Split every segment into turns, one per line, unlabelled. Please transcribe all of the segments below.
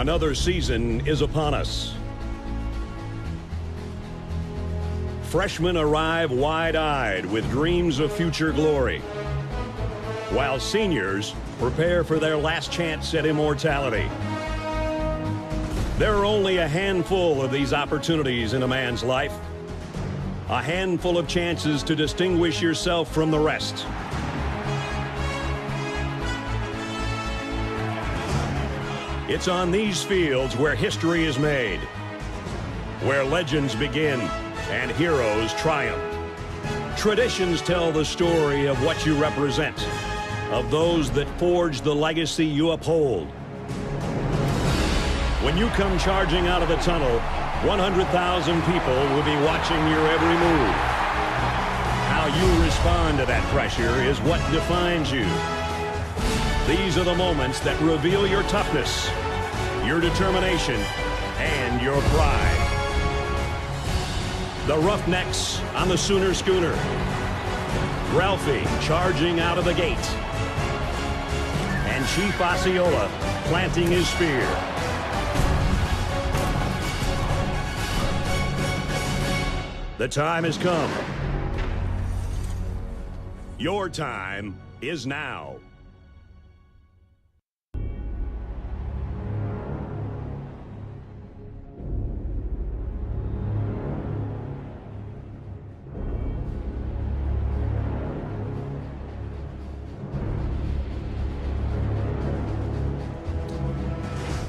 Another season is upon us. Freshmen arrive wide-eyed with dreams of future glory, while seniors prepare for their last chance at immortality. There are only a handful of these opportunities in a man's life, a handful of chances to distinguish yourself from the rest. It's on these fields where history is made, where legends begin and heroes triumph. Traditions tell the story of what you represent, of those that forge the legacy you uphold. When you come charging out of the tunnel, 100,000 people will be watching your every move. How you respond to that pressure is what defines you. These are the moments that reveal your toughness, your determination, and your pride. The Roughnecks on the Sooner Schooner. Ralphie charging out of the gate. And Chief Osceola planting his spear. The time has come. Your time is now.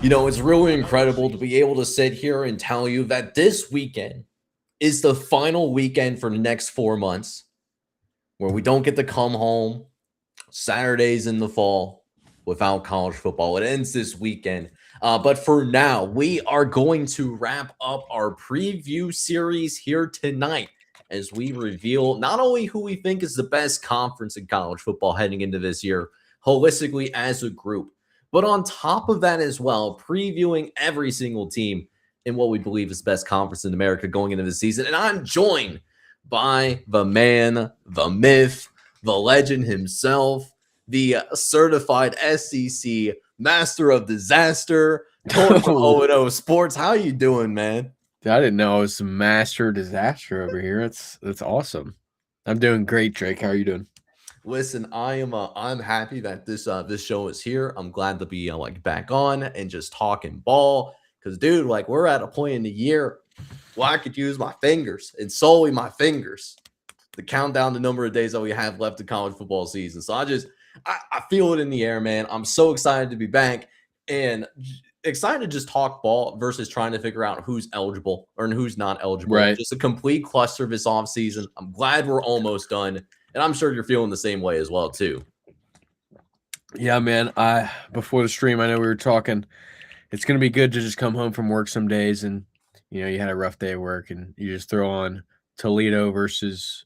You know, it's really incredible to be able to sit here and tell you that this weekend is the final weekend for the next 4 months where we don't get to come home Saturdays in the fall without college football. It ends this weekend. But for now, we are going to wrap up our preview series here tonight as we reveal not only who we think is the best conference in college football heading into this year, holistically as a group, but on top of that as well, previewing every single team in what we believe is the best conference in America going into the season. And I'm joined by the man, the myth, the legend himself, the certified SEC master of disaster, Tony from O&O Sports. How you doing, man?
I didn't know I was a master disaster over here. That's awesome. I'm doing great, Drake. How are you doing?
Listen, I'm happy that this show is here. I'm glad to be back on and just talking ball. Because, dude, we're at a point in the year where I could use my fingers and solely my fingers to count down the number of days that we have left in college football season. So I feel it in the air, man. I'm so excited to be back and excited to just talk ball versus trying to figure out who's eligible or who's not eligible.
Right.
Just a complete cluster this offseason. I'm glad we're almost done. And I'm sure you're feeling the same way as well, too.
Yeah, man. Before the stream, I know we were talking. It's going to be good to just come home from work some days and, you had a rough day at work and you just throw on Toledo versus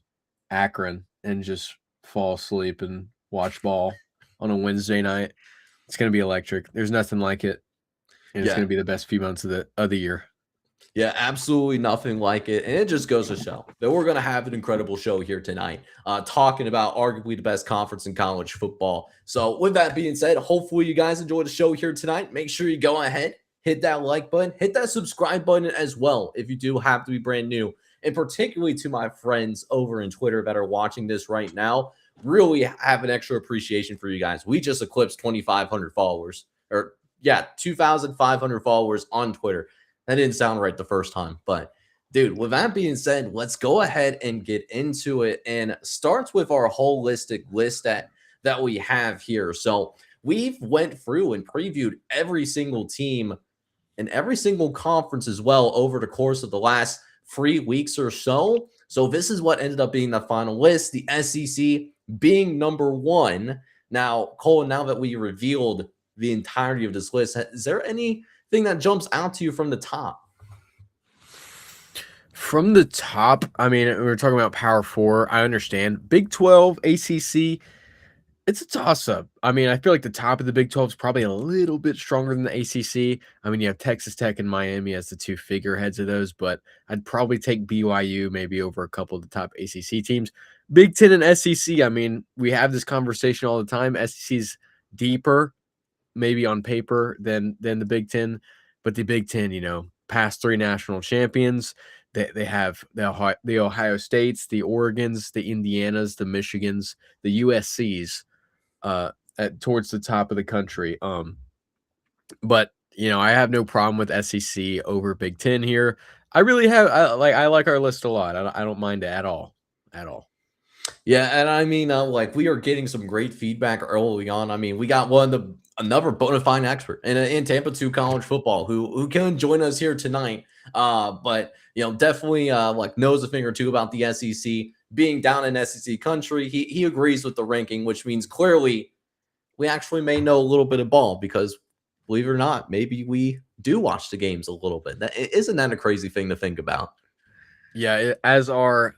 Akron and just fall asleep and watch ball on a Wednesday night. It's going to be electric. There's nothing like it. And it's going to be the best few months of the year.
Yeah, absolutely nothing like it. And it just goes to show that we're going to have an incredible show here tonight, talking about arguably the best conference in college football. So with that being said, hopefully you guys enjoy the show here tonight. Make sure you go ahead, hit that like button, hit that subscribe button as well if you do have to be brand new. And particularly to my friends over in Twitter that are watching this right now, really have an extra appreciation for you guys. We just eclipsed 2,500 followers, 2,500 followers on Twitter. That didn't sound right the first time, but dude, with that being said, let's go ahead and get into it and starts with our holistic list that we have here. So we've went through and previewed every single team and every single conference as well over the course of the last 3 weeks or so. So this is what ended up being the final list, the SEC being number one. Now, Cole, now that we revealed the entirety of this list, is there anything that jumps out to you from the top?
From the top, I mean, we were talking about Power 4. I understand. Big 12, ACC, it's a toss-up. I mean, I feel like the top of the Big 12 is probably a little bit stronger than the ACC. I mean, you have Texas Tech and Miami as the two figureheads of those, but I'd probably take BYU maybe over a couple of the top ACC teams. Big 10 and SEC, I mean, we have this conversation all the time. SEC's deeper, maybe on paper than the Big Ten, but the Big Ten, you know, past 3 national champions. They have the Ohio States, the Oregons, the Indianas, the Michigans, the USCs towards the top of the country. But you know, I have no problem with SEC over Big Ten here. I really have. I like our list a lot. I don't mind it at all. At all.
Yeah, and I mean, like we are getting some great feedback early on. I mean, we got another bona fide expert in Tampa 2 college football who can join us here tonight. But you know, definitely like knows a thing or two about the SEC. Being down in SEC country, he agrees with the ranking, which means clearly we actually may know a little bit of ball because, believe it or not, maybe we do watch the games a little bit. Isn't that a crazy thing to think about?
Yeah, as our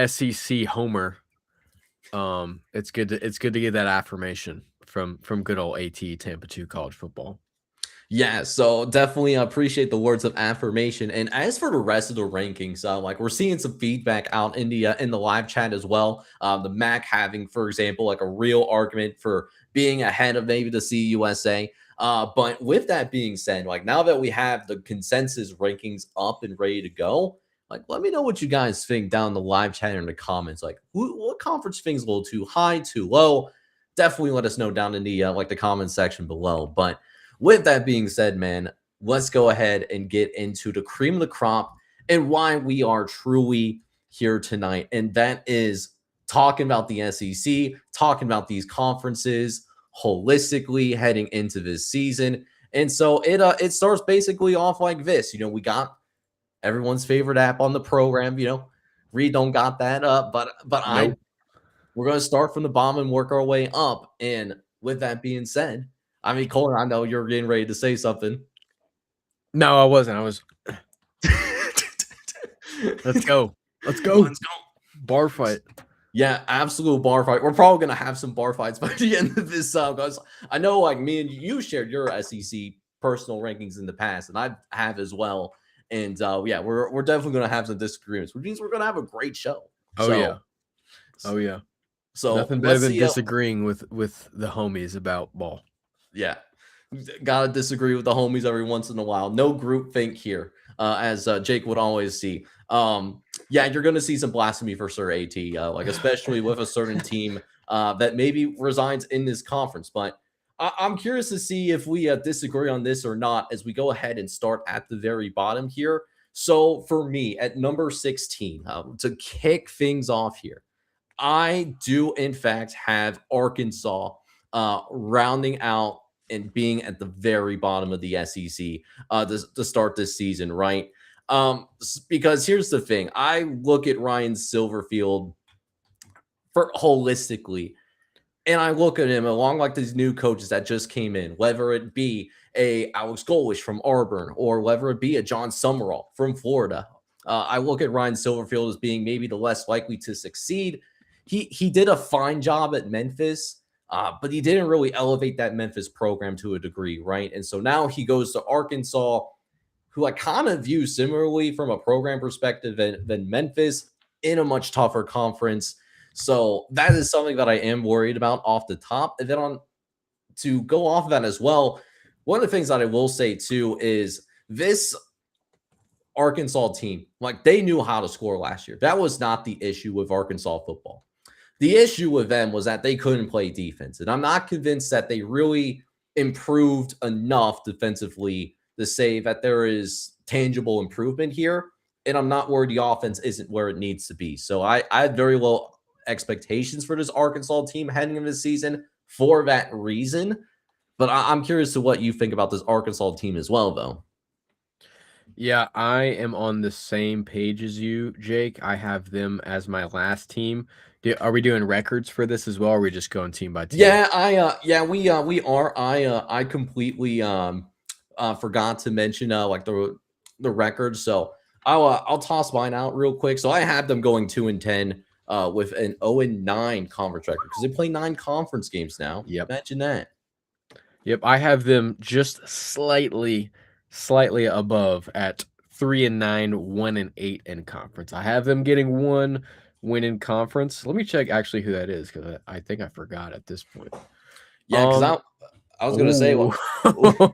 SEC homer, it's good to get that affirmation from good old AT Tampa 2 college football.
Yeah, so definitely appreciate the words of affirmation. And as for the rest of the rankings, like we're seeing some feedback out in the live chat as well. The MAC having, for example, like a real argument for being ahead of maybe the CUSA. But with that being said, like now that we have the consensus rankings up and ready to go, like let me know what you guys think down in the live chat or in the comments. Like what conference things a little too high, too low? Definitely let us know down in the like the comment section below. But with that being said, man, let's go ahead and get into the cream of the crop and why we are truly here tonight. And that is talking about the SEC, talking about these conferences holistically heading into this season. And so it starts basically off like this. You know, we got everyone's favorite app on the program. You know, Reed don't got that up, but
Nope.
we're going to start from the bottom and work our way up. And with that being said, I mean, Colin, I know you're getting ready to say something.
No, I wasn't. I was. Let's go. Let's go.
Let's go.
Bar fight.
Yeah, absolute bar fight. We're probably going to have some bar fights by the end of this, because I know like me and you shared your SEC personal rankings in the past, and I have as well. And yeah, we're definitely going to have some disagreements, which means we're going to have a great show.
Oh yeah.
So
nothing better than disagreeing with the homies about ball.
Yeah, gotta disagree with the homies every once in a while. No group think here, as Jake would always see. Yeah, you're gonna see some blasphemy for Sir AT, like especially with a certain team that maybe resigns in this conference. But I'm curious to see if we disagree on this or not as we go ahead and start at the very bottom here. So for me, at number 16, to kick things off here, I do in fact have Arkansas rounding out and being at the very bottom of the SEC to start this season, right? Because here's the thing. I look at Ryan Silverfield for holistically, and I look at him along like these new coaches that just came in, whether it be a Alex Golish from Auburn or whether it be a John Summerall from Florida. I look at Ryan Silverfield as being maybe the less likely to succeed. He did a fine job at Memphis, but he didn't really elevate that Memphis program to a degree, right? And so now he goes to Arkansas, who I kind of view similarly from a program perspective than Memphis, in a much tougher conference. So that is something that I am worried about off the top. And then to go off of that as well, one of the things that I will say too is this Arkansas team, like they knew how to score last year. That was not the issue with Arkansas football. The issue with them was that they couldn't play defense. And I'm not convinced that they really improved enough defensively to say that there is tangible improvement here. And I'm not worried the offense isn't where it needs to be. So I had very low expectations for this Arkansas team heading into the season for that reason. But I'm curious to what you think about this Arkansas team as well, though.
Yeah, I am on the same page as you, Jake. I have them as my last team. Are we doing records for this as well, or are we just going team by team?
Yeah, we are. I completely forgot to mention like the records. So I'll toss mine out real quick. So I had them going 2-10 with an 0-9 conference record because they play 9 conference games now.
Yep.
Imagine that.
Yep, I have them just slightly above at 3-9, 1-8 in conference. I have them getting 1 win in conference. Let me check actually who that is because I think I forgot at this point.
Yeah, because I was gonna say,
Ooh.
well,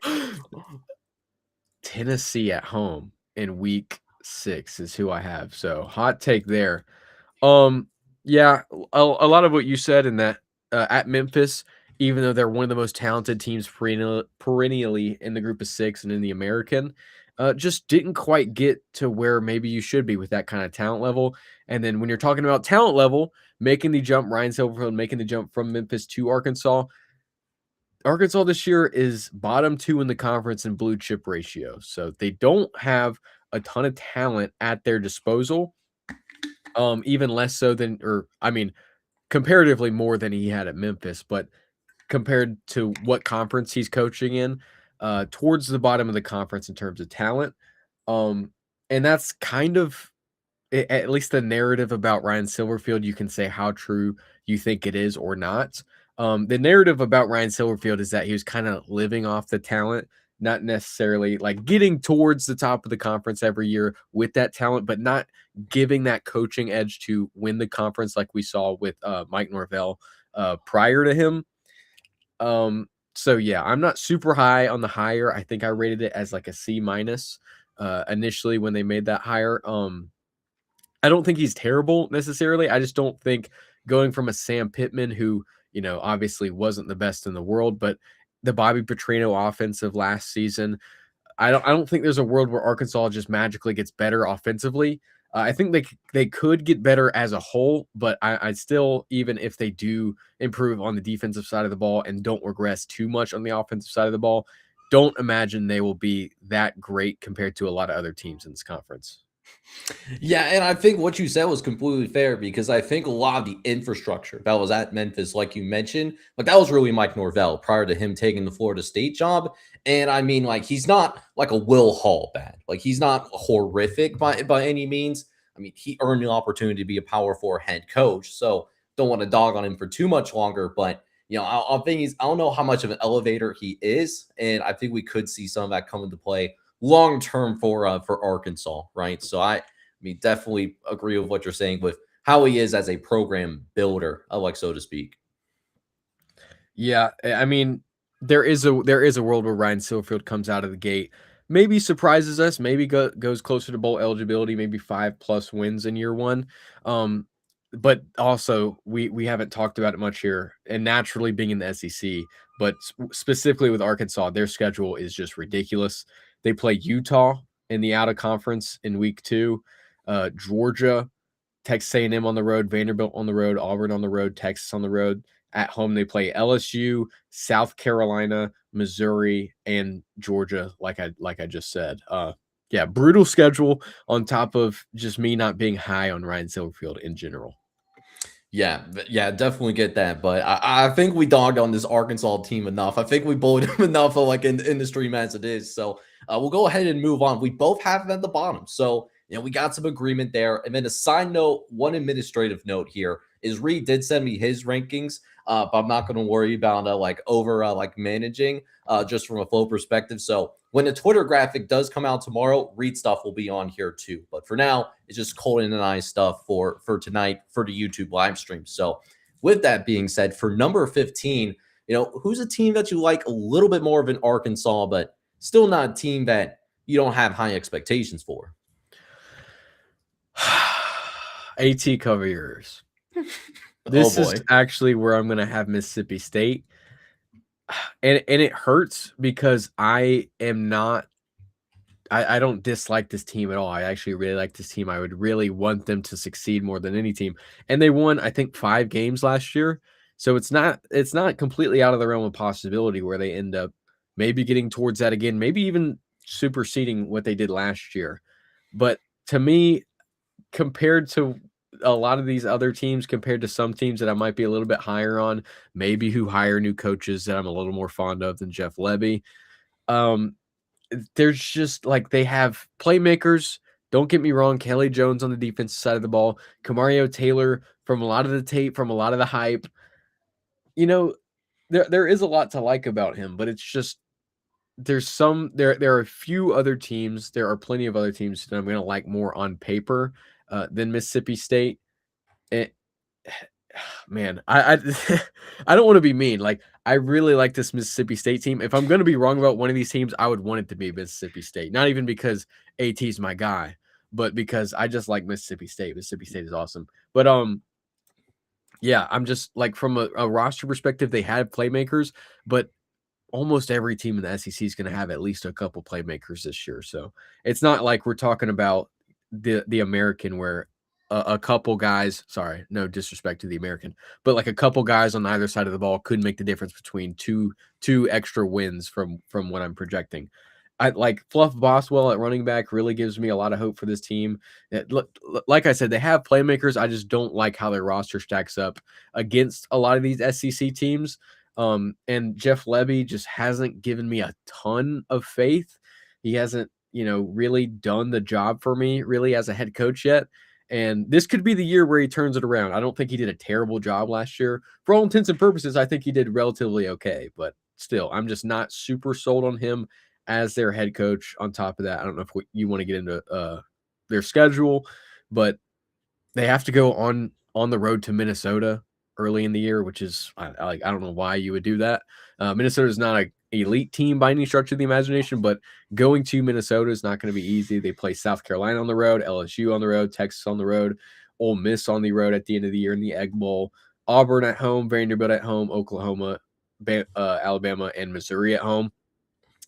Tennessee at home in week 6 is who I have. So hot take there. Yeah, a lot of what you said in that at Memphis, even though they're one of the most talented teams perennially in the group of 6 and in the American, just didn't quite get to where maybe you should be with that kind of talent level. And then when you're talking about talent level, making the jump, Ryan Silverfield making the jump from Memphis to Arkansas. Arkansas this year is bottom 2 in the conference in blue chip ratio. So they don't have a ton of talent at their disposal. Even less so than, or I mean, comparatively more than he had at Memphis, but compared to what conference he's coaching in, towards the bottom of the conference in terms of talent. And that's kind of at least the narrative about Ryan Silverfield. You can say how true you think it is or not. The narrative about Ryan Silverfield is that he was kind of living off the talent, not necessarily like getting towards the top of the conference every year with that talent, but not giving that coaching edge to win the conference like we saw with Mike Norvell prior to him. So yeah, I'm not super high on the hire. I think I rated it as like a C minus initially when they made that hire. I don't think he's terrible necessarily. I just don't think going from a Sam Pittman who, obviously wasn't the best in the world, but the Bobby Petrino offense of last season, I don't think there's a world where Arkansas just magically gets better offensively. I think they could get better as a whole, but I still, even if they do improve on the defensive side of the ball and don't regress too much on the offensive side of the ball, don't imagine they will be that great compared to a lot of other teams in this conference.
yeah, and I think what you said was completely fair because I think a lot of the infrastructure that was at Memphis, like you mentioned, like that was really Mike Norvell prior to him taking the Florida State job. And I mean, like he's not like a Will Hall bad, like he's not horrific by any means. I mean, he earned the opportunity to be a Power 4 head coach, so don't want to dog on him for too much longer. But I think I don't know how much of an elevator he is, and I think we could see some of that come into play long term for Arkansas, right? So I mean, definitely agree with what you're saying with how he is as a program builder, like so to speak.
Yeah, I mean, there is a world where Ryan Silverfield comes out of the gate, maybe surprises us, maybe goes closer to bowl eligibility, maybe 5+ wins in year 1. But also we haven't talked about it much here, and naturally being in the SEC, but specifically with Arkansas, their schedule is just ridiculous. They play Utah in the out of conference in week 2, Georgia, Texas A&M on the road, Vanderbilt on the road, Auburn on the road, Texas on the road. At home, they play LSU, South Carolina, Missouri, and Georgia, like I just said. Yeah, brutal schedule on top of just me not being high on Ryan Silverfield in general.
Yeah, definitely get that. But I think we dogged on this Arkansas team enough. I think we bullied them enough, like in the stream as it is. So we'll go ahead and move on. We both have them at the bottom. So we got some agreement there. And then a side note, one administrative note here is Reed did send me his rankings, but I'm not going to worry about like managing just from a flow perspective. So when the Twitter graphic does come out tomorrow, Reed stuff will be on here too. But for now, it's just Colton and I stuff for tonight for the YouTube live stream. So with that being said, for number 15, who's a team that you like a little bit more of an Arkansas, but still not a team that you don't have high expectations for?
AT cover yours. This is actually where I'm going to have Mississippi State. And it hurts because I don't dislike this team at all. I actually really like this team. I would really want them to succeed more than any team. And they won, I think, 5 games last year. So it's not completely out of the realm of possibility where they end up maybe getting towards that again, maybe even superseding what they did last year. But to me, compared to a lot of these other teams, compared to some teams that I might be a little bit higher on, maybe who hire new coaches that I'm a little more fond of than Jeff Lebby. There's just like they have playmakers. Don't get me wrong, Kelly Jones on the defensive side of the ball, Kamario Taylor from a lot of the tape, from a lot of the hype. There is a lot to like about him, but it's just there are a few other teams. There are plenty of other teams that I'm going to like more on paper than Mississippi State. man, I I don't want to be mean. Like, I really like this Mississippi State team. If I'm going to be wrong about one of these teams, I would want it to be Mississippi State. Not even because AT's my guy, but because I just like Mississippi State. Mississippi State is awesome. But yeah, I'm just like from a roster perspective, they had playmakers, but almost every team in the SEC is going to have at least a couple playmakers this year. So it's not like we're talking about the American where a couple guys, sorry, no disrespect to the American, but like a couple guys on either side of the ball could make the difference between two extra wins from what I'm projecting. I like Fluff Boswell at running back really gives me a lot of hope for this team. Like I said, they have playmakers. I just don't like how their roster stacks up against a lot of these SEC teams. And Jeff Lebby just hasn't given me a ton of faith. He hasn't, really done the job for me really as a head coach yet. And this could be the year where he turns it around. I don't think he did a terrible job last year. For all intents and purposes, I think he did relatively okay, but still, I'm just not super sold on him as their head coach. On top of that, I don't know if you want to get into their schedule, but they have to go on the road to Minnesota early in the year, which is I don't know why you would do that. Minnesota is not an elite team by any stretch of the imagination, but going to Minnesota is not going to be easy. They play South Carolina on the road, LSU on the road, Texas on the road, Ole Miss on the road at the end of the year in the Egg Bowl, Auburn at home, Vanderbilt at home, Oklahoma, Alabama, and Missouri at home.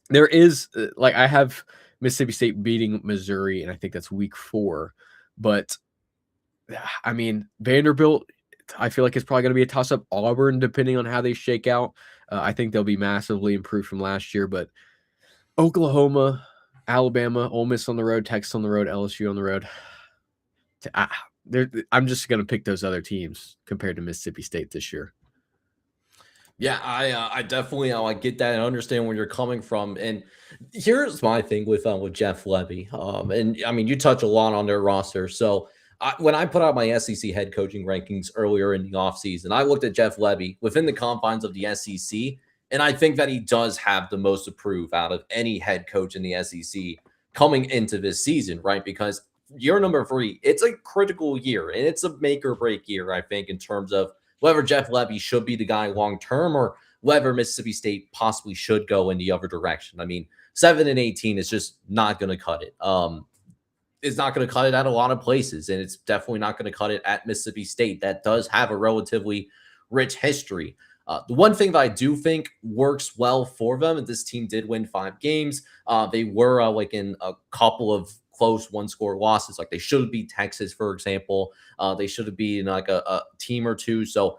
There is I have Mississippi State beating Missouri, and I think that's week 4, but I mean, Vanderbilt, I feel like it's probably going to be a toss-up. Auburn, depending on how they shake out, I think they'll be massively improved from last year. But Oklahoma, Alabama, Ole Miss on the road, Texas on the road, LSU on the road. I'm just going to pick those other teams compared to Mississippi State this year.
Yeah, I definitely get that and understand where you're coming from. And here's my thing with Jeff Lebby. And I mean, you touch a lot on their roster. So when I put out my SEC head coaching rankings earlier in the offseason, I looked at Jeff Lebby within the confines of the SEC, and I think that he does have the most to prove out of any head coach in the SEC coming into this season, right? Because year number 3, it's a critical year, and it's a make or break year, I think, in terms of whether Jeff Lebby should be the guy long term or whether Mississippi State possibly should go in the other direction. I mean, 7-18 is just not going to cut it. It's not going to cut it at a lot of places, and it's definitely not going to cut it at Mississippi State. That does have a relatively rich history. The one thing that I do think works well for them, and this team did win 5 games. They were in a couple of close one-score losses. Like they should have beat Texas, for example. They should have beaten a team or two. So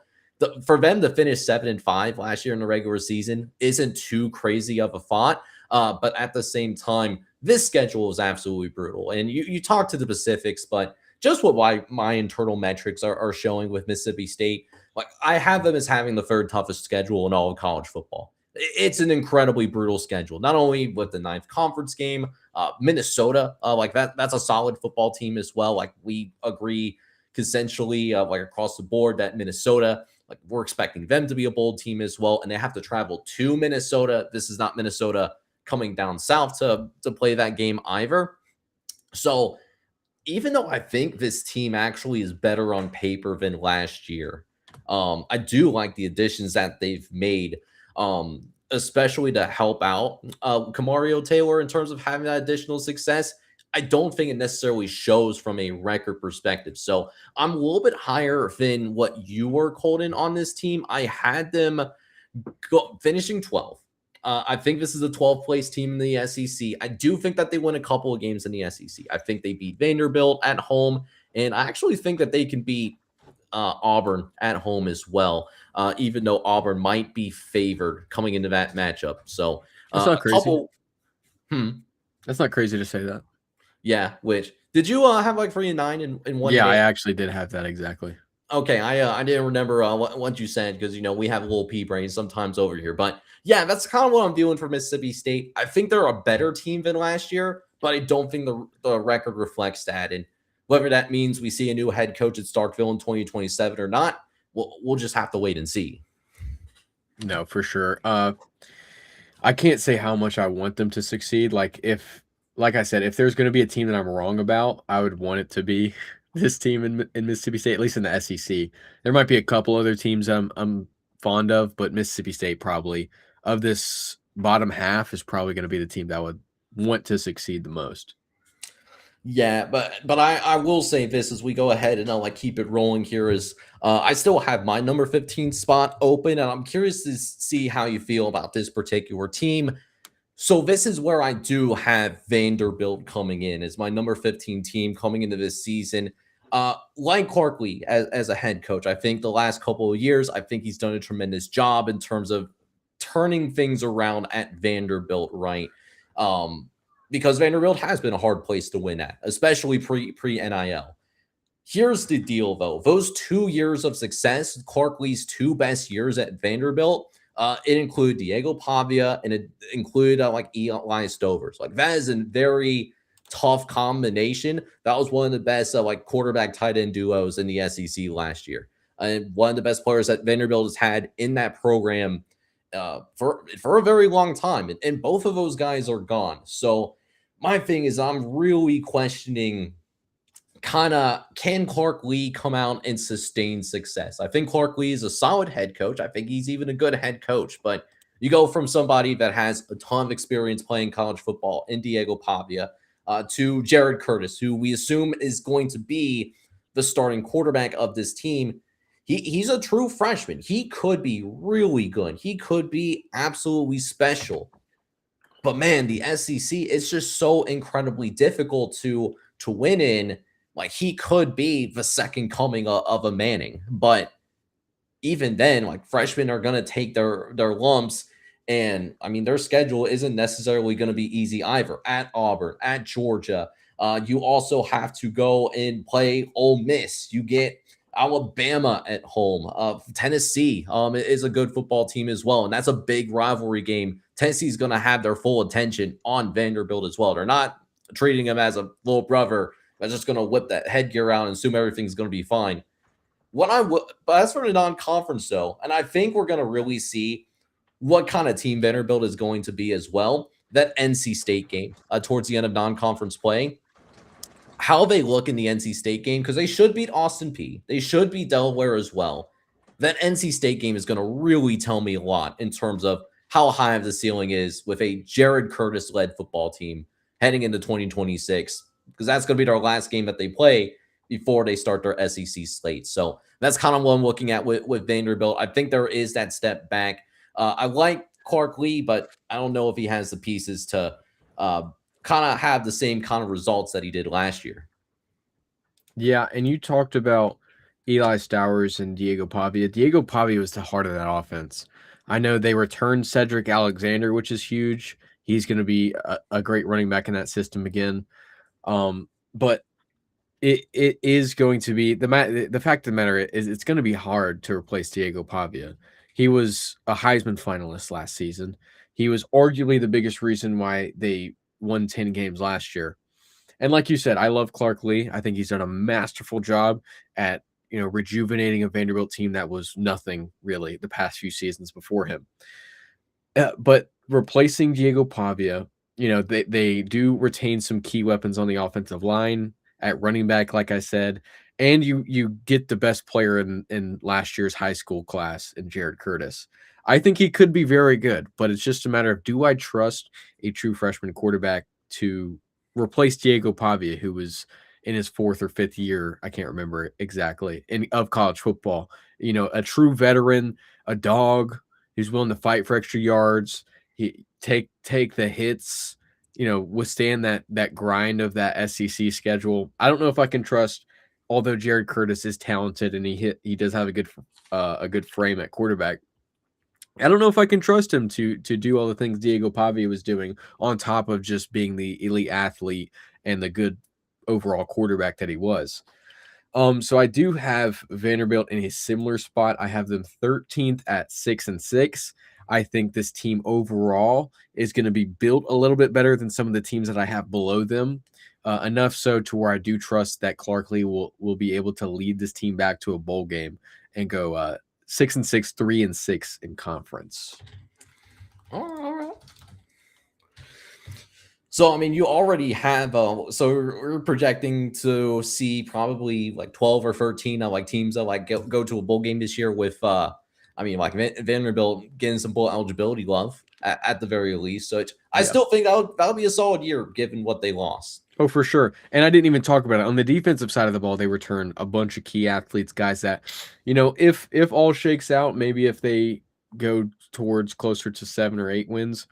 for them to finish 7-5 last year in the regular season isn't too crazy of a thought. But at the same time, this schedule is absolutely brutal. And you talk to the Pacifics, but just what my internal metrics are showing with Mississippi State, like I have them as having the 3rd toughest schedule in all of college football. It's an incredibly brutal schedule, not only with the 9th conference game, Minnesota, that's a solid football team as well. Like we agree consensually, across the board that Minnesota, we're expecting them to be a bold team as well. And they have to travel to Minnesota. This is not Minnesota coming down south to play that game either. So even though I think this team actually is better on paper than last year, I do like the additions that they've made, especially to help out Kamario Taylor in terms of having that additional success. I don't think it necessarily shows from a record perspective. So I'm a little bit higher than what you were, Colton, on this team. I had them finishing 12. I think this is a 12th place team in the SEC. I do think that they win a couple of games in the SEC. I think they beat Vanderbilt at home, and I actually think that they can beat Auburn at home as well, even though Auburn might be favored coming into that matchup. So
that's not crazy. That's not crazy to say that.
Yeah, which did you have 3-9 in one?
Yeah,
game?
I actually did have that exactly.
Okay, I didn't remember what you said because we have a little pea brain sometimes over here, but yeah, that's kind of what I'm doing for Mississippi State. I think they're a better team than last year, but I don't think the record reflects that. And whether that means we see a new head coach at Starkville in 2027 or not, we'll just have to wait and see.
No, for sure. I can't say how much I want them to succeed. Like I said, if there's going to be a team that I'm wrong about, I would want it to be this team in Mississippi State, at least in the SEC. There might be a couple other teams I'm fond of, but Mississippi State probably of this bottom half is probably going to be the team that would want to succeed the most.
Yeah, but I will say this as we go ahead and I'll like keep it rolling here is I still have my number 15 spot open, and I'm curious to see how you feel about this particular team. So this is where I do have Vanderbilt coming in as my number 15 team coming into this season. Like Clark Lee as a head coach, I think the last couple of years, I think he's done a tremendous job in terms of turning things around at Vanderbilt, right? Because Vanderbilt has been a hard place to win at, especially pre NIL. Here's the deal, though. Those 2 years of success, Clark Lee's 2 best years at Vanderbilt, it included Diego Pavia and it included like Eli Stovers. Like that is a very tough combination. That was one of the best like quarterback tight end duos in the SEC last year, and one of the best players that Vanderbilt has had in that program for a very long time. And both of those guys are gone. So my thing is, I'm really questioning can Clark Lee come out and sustain success? I think Clark Lee is a solid head coach. I think he's even a good head coach, but you go from somebody that has a ton of experience playing college football in Diego Pavia to Jared Curtis, who we assume is going to be the starting quarterback of this team. He's a true freshman. He could be really good. He could be absolutely special. But man, the SEC is just so incredibly difficult to win in. Like he could be the second coming of a Manning, but even then, like freshmen are going to take their lumps, and I mean their schedule isn't necessarily going to be easy either. At Auburn, at Georgia, you also have to go and play Ole Miss. You get Alabama at home. Tennessee is a good football team as well, and that's a big rivalry game. Tennessee's going to have their full attention on Vanderbilt as well. They're not treating them as a little brother that's just going to whip that headgear out and assume everything's going to be fine. But as for the non-conference though, and I think we're going to really see what kind of team Vanderbilt is going to be as well. That NC State game towards the end of non-conference play, how they look in the NC State game, because they should beat Austin Peay. They should beat Delaware as well. That NC State game is going to really tell me a lot in terms of how high of the ceiling is with a Jared Curtis-led football team heading into 2026, because that's going to be their last game that they play before they start their SEC slate. So that's kind of what I'm looking at with Vanderbilt. I think there is that step back. I like Clark Lee, but I don't know if he has the pieces to kind of have the same kind of results that he did last year.
Yeah, and you talked about Eli Stowers and Diego Pavia. Diego Pavia was the heart of that offense. I know they returned Cedric Alexander, which is huge. He's going to be a great running back in that system again. But it is going to be the fact of the matter is it's going to be hard to replace Diego Pavia. He was a Heisman finalist last season. He was arguably the biggest reason why they won 10 games last year. And like you said, I love Clark Lee. I think he's done a masterful job at rejuvenating a Vanderbilt team that was nothing really the past few seasons before him. But replacing Diego Pavia, they do retain some key weapons on the offensive line at running back, like I said, and you get the best player in last year's high school class in Jared Curtis. I think he could be very good, but it's just a matter of, do I trust a true freshman quarterback to replace Diego Pavia, who was in his 4th or 5th year, I can't remember exactly, of college football. A true veteran, a dog who's willing to fight for extra yards, he take the hits, withstand that grind of that SEC schedule. I don't know if I can trust, although Jared Curtis is talented and he does have a good frame at quarterback. I don't know if I can trust him to do all the things Diego Pavia was doing on top of just being the elite athlete and the good overall quarterback that he was. So I do have Vanderbilt in a similar spot. I have them 13th at 6-6. I think this team overall is going to be built a little bit better than some of the teams that I have below them. Enough so to where I do trust that Clark Lee will be able to lead this team back to a bowl game and go 6-6, 3-6 in conference.
All right. So, I mean, you already have, so we're projecting to see probably like 12 or 13 like teams that like go to a bowl game this year with, I mean, like Vanderbilt getting some bowl eligibility love at the very least. So I
Yeah.
still think that'll be a solid year given what they lost.
Oh, for sure. And I didn't even talk about it. On the defensive side of the ball, they return a bunch of key athletes, guys that, if all shakes out, maybe if they go towards closer to 7 or 8 wins,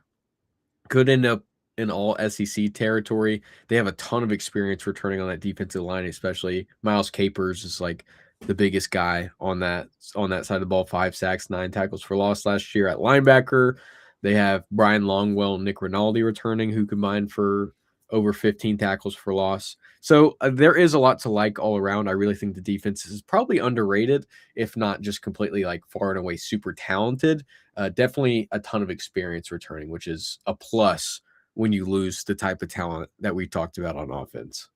could end up in all SEC territory. They have a ton of experience returning on that defensive line, especially Miles Capers is like the biggest guy on that side of the ball. 5 sacks, 9 tackles for loss last year at linebacker. They have Brian Longwell and Nick Rinaldi returning, who combined for over 15 tackles for loss. So there is a lot to like all around. I really think the defense is probably underrated, if not just completely like far and away super talented. Definitely a ton of experience returning, which is a plus when you lose the type of talent that we talked about on offense.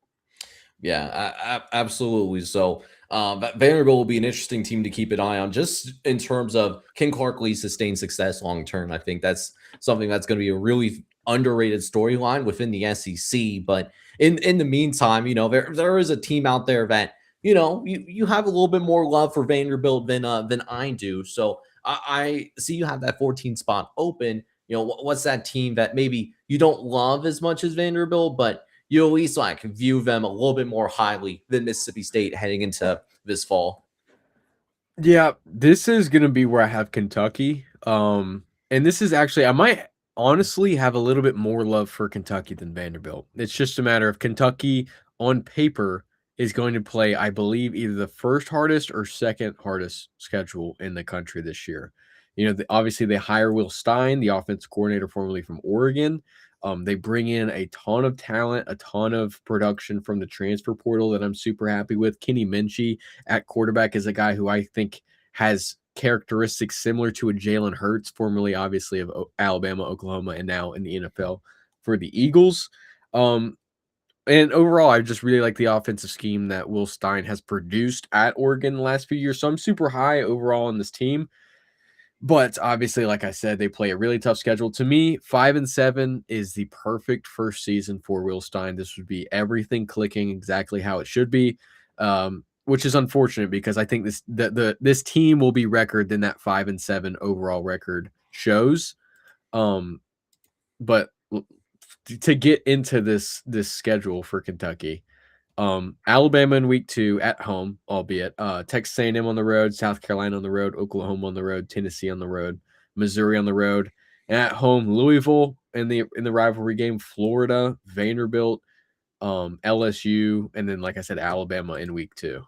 Yeah, absolutely. So Vanderbilt will be an interesting team to keep an eye on, just in terms of can Clark Lee sustain success long term. I think that's something that's going to be a really underrated storyline within the SEC. But in the meantime, there is a team out there that you have a little bit more love for Vanderbilt than I do. So I see you have that 14 spot open. What's that team that maybe you don't love as much as Vanderbilt, but you at least like view them a little bit more highly than Mississippi State heading into this fall?
Yeah, this is gonna be where I have Kentucky. And this is actually I might honestly have a little bit more love for Kentucky than Vanderbilt. It's just a matter of Kentucky on paper is going to play, I believe, either the first hardest or second hardest schedule in the country this year. Obviously they hire Will Stein, the offensive coordinator formerly from Oregon. They bring in a ton of talent, a ton of production from the transfer portal that I'm super happy with. Kenny Minchie at quarterback is a guy who I think has characteristics similar to a Jalen Hurts, formerly obviously of Alabama, Oklahoma, and now in the NFL for the Eagles. And overall, I just really like the offensive scheme that Will Stein has produced at Oregon the last few years. So I'm super high overall on this team. But obviously, like I said, they play a really tough schedule. To me, 5-7 is the perfect first season for Will Stein. This would be everything clicking exactly how it should be, which is unfortunate because I think this team will be record than that 5-7 overall record shows. But to get into this schedule for Kentucky, Alabama in week 2 at home, albeit Texas A&M on the road, South Carolina on the road, Oklahoma on the road, Tennessee on the road, Missouri on the road, and at home Louisville in the rivalry game, Florida, Vanderbilt, LSU, and then like I said, Alabama in week 2.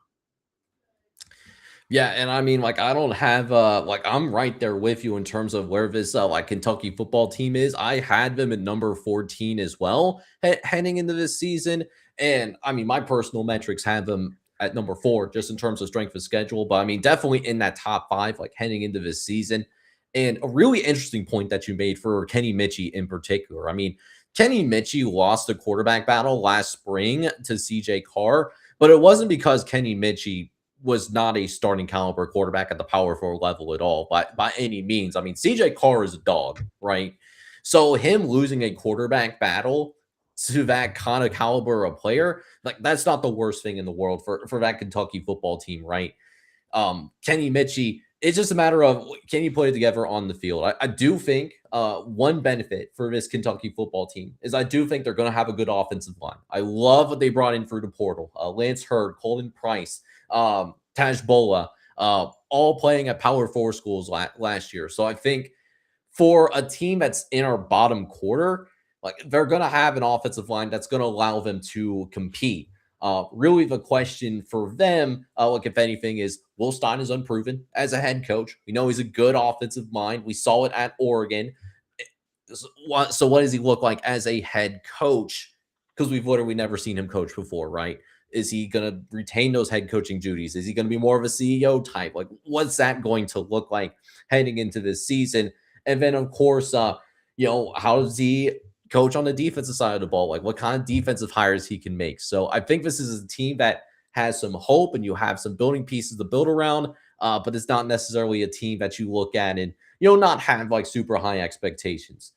Yeah, and I mean, like, I don't have like I'm right there with you in terms of where this like Kentucky football team is. I had them at number 14 as well heading into this season. And I mean, my personal metrics have them at number 4 just in terms of strength of schedule. But I mean, definitely in that top 5, like heading into this season. And a really interesting point that you made for Kenny Mitchie in particular. I mean, Kenny Mitchie lost the quarterback battle last spring to CJ Carr, but it wasn't because Kenny Mitchie was not a starting caliber quarterback at the power 4 level at all by any means. I mean, CJ Carr is a dog, right? So him losing a quarterback battle to that kind of caliber of player, like that's not the worst thing in the world for that Kentucky football team, right? Kenny Mitchie, it's just a matter of can you put it together on the field. I do think one benefit for this Kentucky football team is I do think they're going to have a good offensive line. I love what they brought in through the portal. Lance Hurd, Colton Price, Taj Bola, all playing at Power 4 schools last year. So I think for a team that's in our bottom quarter, like they're going to have an offensive line that's going to allow them to compete. Really, the question for them, like if anything, is Will Stein is unproven as a head coach. We know he's a good offensive mind. We saw it at Oregon. So what does he look like as a head coach? Because we've literally never seen him coach before, right? Is he going to retain those head coaching duties? Is he going to be more of a CEO type? Like, what's that going to look like heading into this season? And then, of course, how does he coach on the defensive side of the ball? Like, what kind of defensive hires he can make? So I think this is a team that has some hope and you have some building pieces to build around, but it's not necessarily a team that you look at and, not have like super high expectations.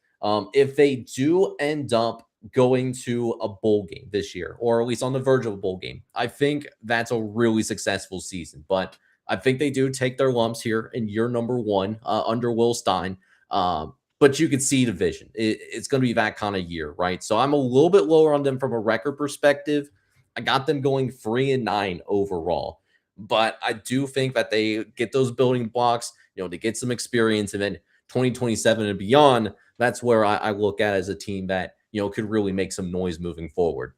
If they do end up going to a bowl game this year, or at least on the verge of a bowl game, I think that's a really successful season. But I think they do take their lumps here in year number one under Will Stein. But you could see the vision. It's going to be that kind of year, right? So I'm a little bit lower on them from a record perspective. I got them going 3-9 overall. But I do think that they get those building blocks, they get some experience, and then 2027 and beyond, that's where I look at as a team that, could really make some noise moving forward.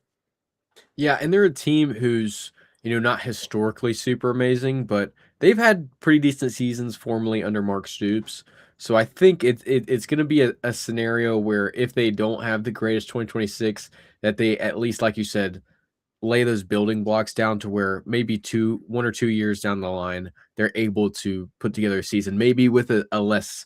Yeah, and they're a team who's, not historically super amazing, but they've had pretty decent seasons formerly under Mark Stoops. So I think it's going to be a scenario where if they don't have the greatest 2026, that they at least, like you said, lay those building blocks down to where maybe 1 or 2 years down the line, they're able to put together a season, maybe with a less,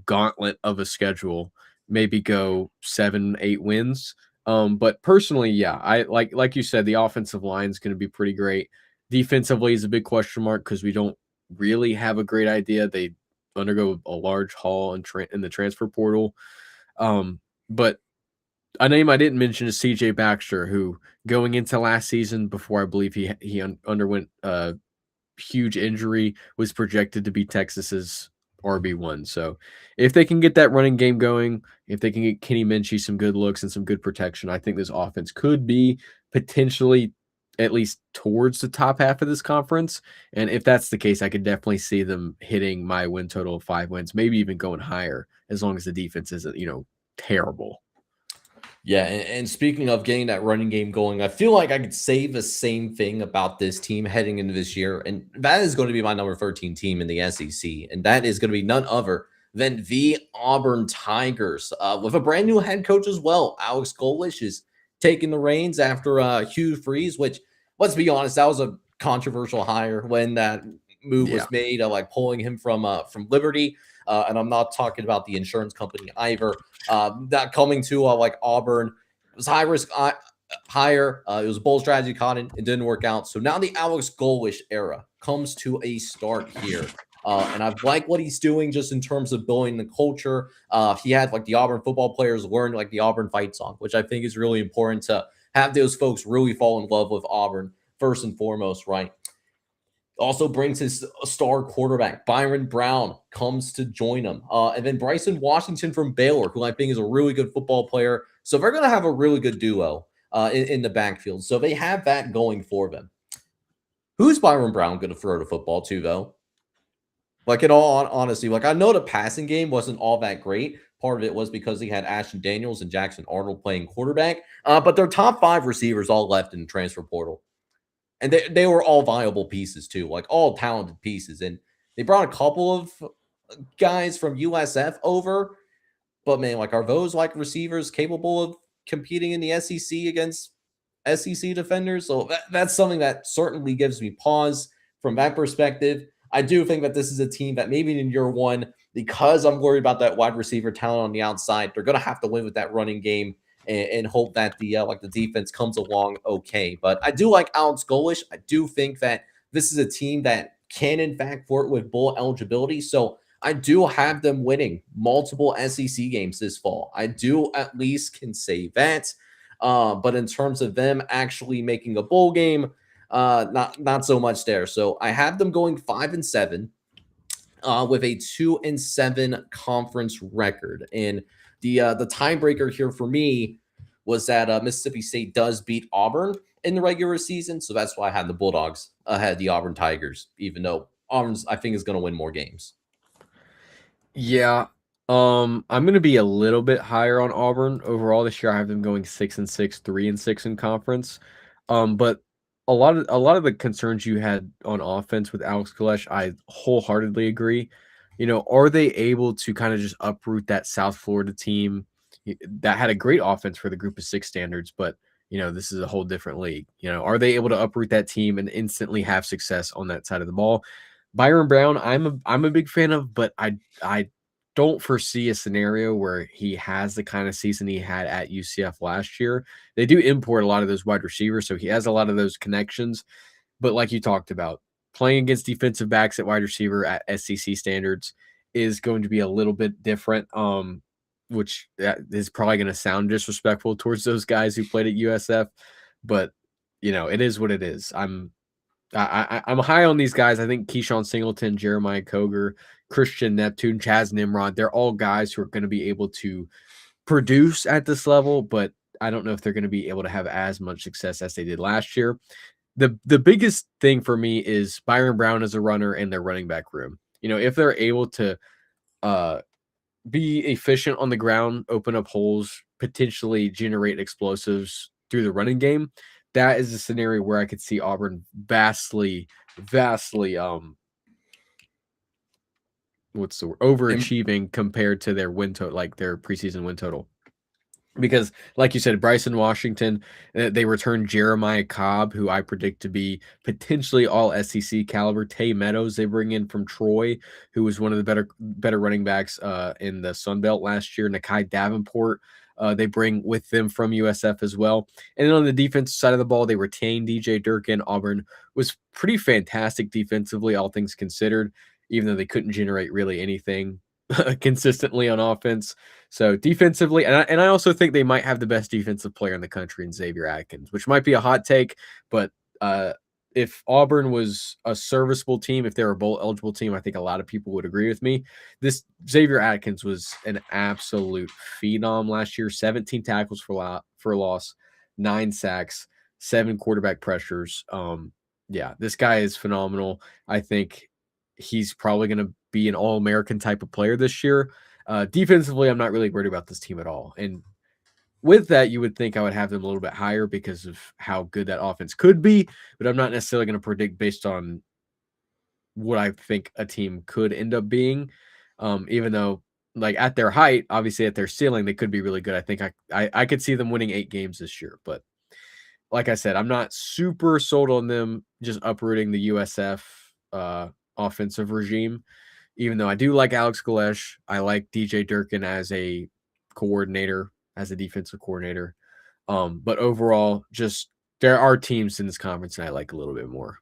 gauntlet of a schedule, maybe go 7-8 wins. But personally, yeah, I like you said, the offensive line is going to be pretty great. Defensively is a big question mark because we don't really have a great idea. They undergo a large haul in the transfer portal. But a name I didn't mention is CJ Baxter, who going into last season, before I believe he underwent a huge injury, was projected to be Texas's RB1. So if they can get that running game going, if they can get Kenny Minchie some good looks and some good protection, I think this offense could be potentially at least towards the top half of this conference. And if that's the case, I could definitely see them hitting my win total of 5 wins, maybe even going higher, as long as the defense isn't, terrible.
Yeah, and speaking of getting that running game going, I feel like I could say the same thing about this team heading into this year, and that is going to be my number 13 team in the SEC, and that is going to be none other than the Auburn Tigers, with a brand new head coach as well. Alex Golesh is taking the reins after Hugh Freeze, which, let's be honest, that was a controversial hire when that move was made, like pulling him from Liberty. And I'm not talking about the insurance company either. That coming to like Auburn, it was high risk hire. It was a bold strategy, Cotton. It didn't work out. So now the Alex Golesh era comes to a start here. And I like what he's doing just in terms of building the culture. He had like the Auburn football players learn like the Auburn fight song, which I think is really important to have those folks really fall in love with Auburn first and foremost, right? Also brings his star quarterback, Byron Brown, comes to join him. And then Bryson Washington from Baylor, who I think is a really good football player. So they're going to have a really good duo in the backfield. So they have that going for them. Who's Byron Brown going to throw the football to, though? Like, in all honesty, like, I know the passing game wasn't all that great. Part of it was because he had Ashton Daniels and Jackson Arnold playing quarterback. But their top 5 receivers all left in the transfer portal. And they were all viable pieces too, like all talented pieces. And they brought a couple of guys from USF over. But man, like, are those like receivers capable of competing in the SEC against SEC defenders? So that's something that certainly gives me pause from that perspective. I do think that this is a team that maybe in year one, because I'm worried about that wide receiver talent on the outside, they're going to have to win with that running game and hope that the defense comes along okay. But I do like Alex Golesh. I do think that this is a team that can, in fact, flirt with bowl eligibility. So I do have them winning multiple SEC games this fall. I do at least can say that. But in terms of them actually making a bowl game, not so much there. So I have them going 5-7 with a 2-7 conference record. And the tiebreaker here for me was that Mississippi State does beat Auburn in the regular season. So that's why I had the Bulldogs ahead of the Auburn Tigers, even though Auburn's, I think, is going to win more games.
Yeah. I'm going to be a little bit higher on Auburn overall this year. I have them going 6-6, 3-6 in conference. But a lot of the concerns you had on offense with Alex Golesh, I wholeheartedly agree. Are they able to kind of just uproot that South Florida team that had a great offense for the Group of 6 standards, but this is a whole different league. Are they able to uproot that team and instantly have success on that side of the ball? Byron Brown, I'm a big fan of, but I don't foresee a scenario where he has the kind of season he had at UCF last year. They do import a lot of those wide receivers, so he has a lot of those connections. But like you talked about, playing against defensive backs at wide receiver at SEC standards is going to be a little bit different. which is probably going to sound disrespectful towards those guys who played at USF, but it is what it is. I'm high on these guys. I think Keyshawn Singleton, Jeremiah Coger, Christian Neptune, Chaz Nimrod, they're all guys who are going to be able to produce at this level, but I don't know if they're going to be able to have as much success as they did last year. The biggest thing for me is Byron Brown as a runner and their running back room. If they're able to be efficient on the ground, open up holes, potentially generate explosives through the running game, that is a scenario where I could see Auburn vastly overachieving compared to their win total, like their preseason win total. Because, like you said, Bryson Washington, they returned Jeremiah Cobb, who I predict to be potentially all SEC caliber. Tay Meadows, they bring in from Troy, who was one of the better running backs in the Sun Belt last year. Nakai Davenport, they bring with them from USF as well. And then on the defensive side of the ball, they retained DJ Durkin. Auburn was pretty fantastic defensively, all things considered, even though they couldn't generate really anything consistently on offense. So defensively, and I also think they might have the best defensive player in the country in Xavier Atkins, which might be a hot take, but if Auburn was a serviceable team, if they were a bowl eligible team, I think a lot of people would agree with me. This Xavier Atkins was an absolute phenom last year. 17 tackles for loss, 9 sacks, 7 quarterback pressures. Yeah, this guy is phenomenal. I think he's probably going to be an All-American type of player this year. Defensively, I'm not really worried about this team at all. And with that, you would think I would have them a little bit higher because of how good that offense could be, but I'm not necessarily going to predict based on what I think a team could end up being. Even though, like, at their height, obviously at their ceiling, they could be really good. I think I could see them winning 8 games this year. But like I said, I'm not super sold on them just uprooting the USF offensive regime. Even though I do like Alex Galesh, I like DJ Durkin as a coordinator, as a defensive coordinator. But overall, just there are teams in this conference that I like a little bit more.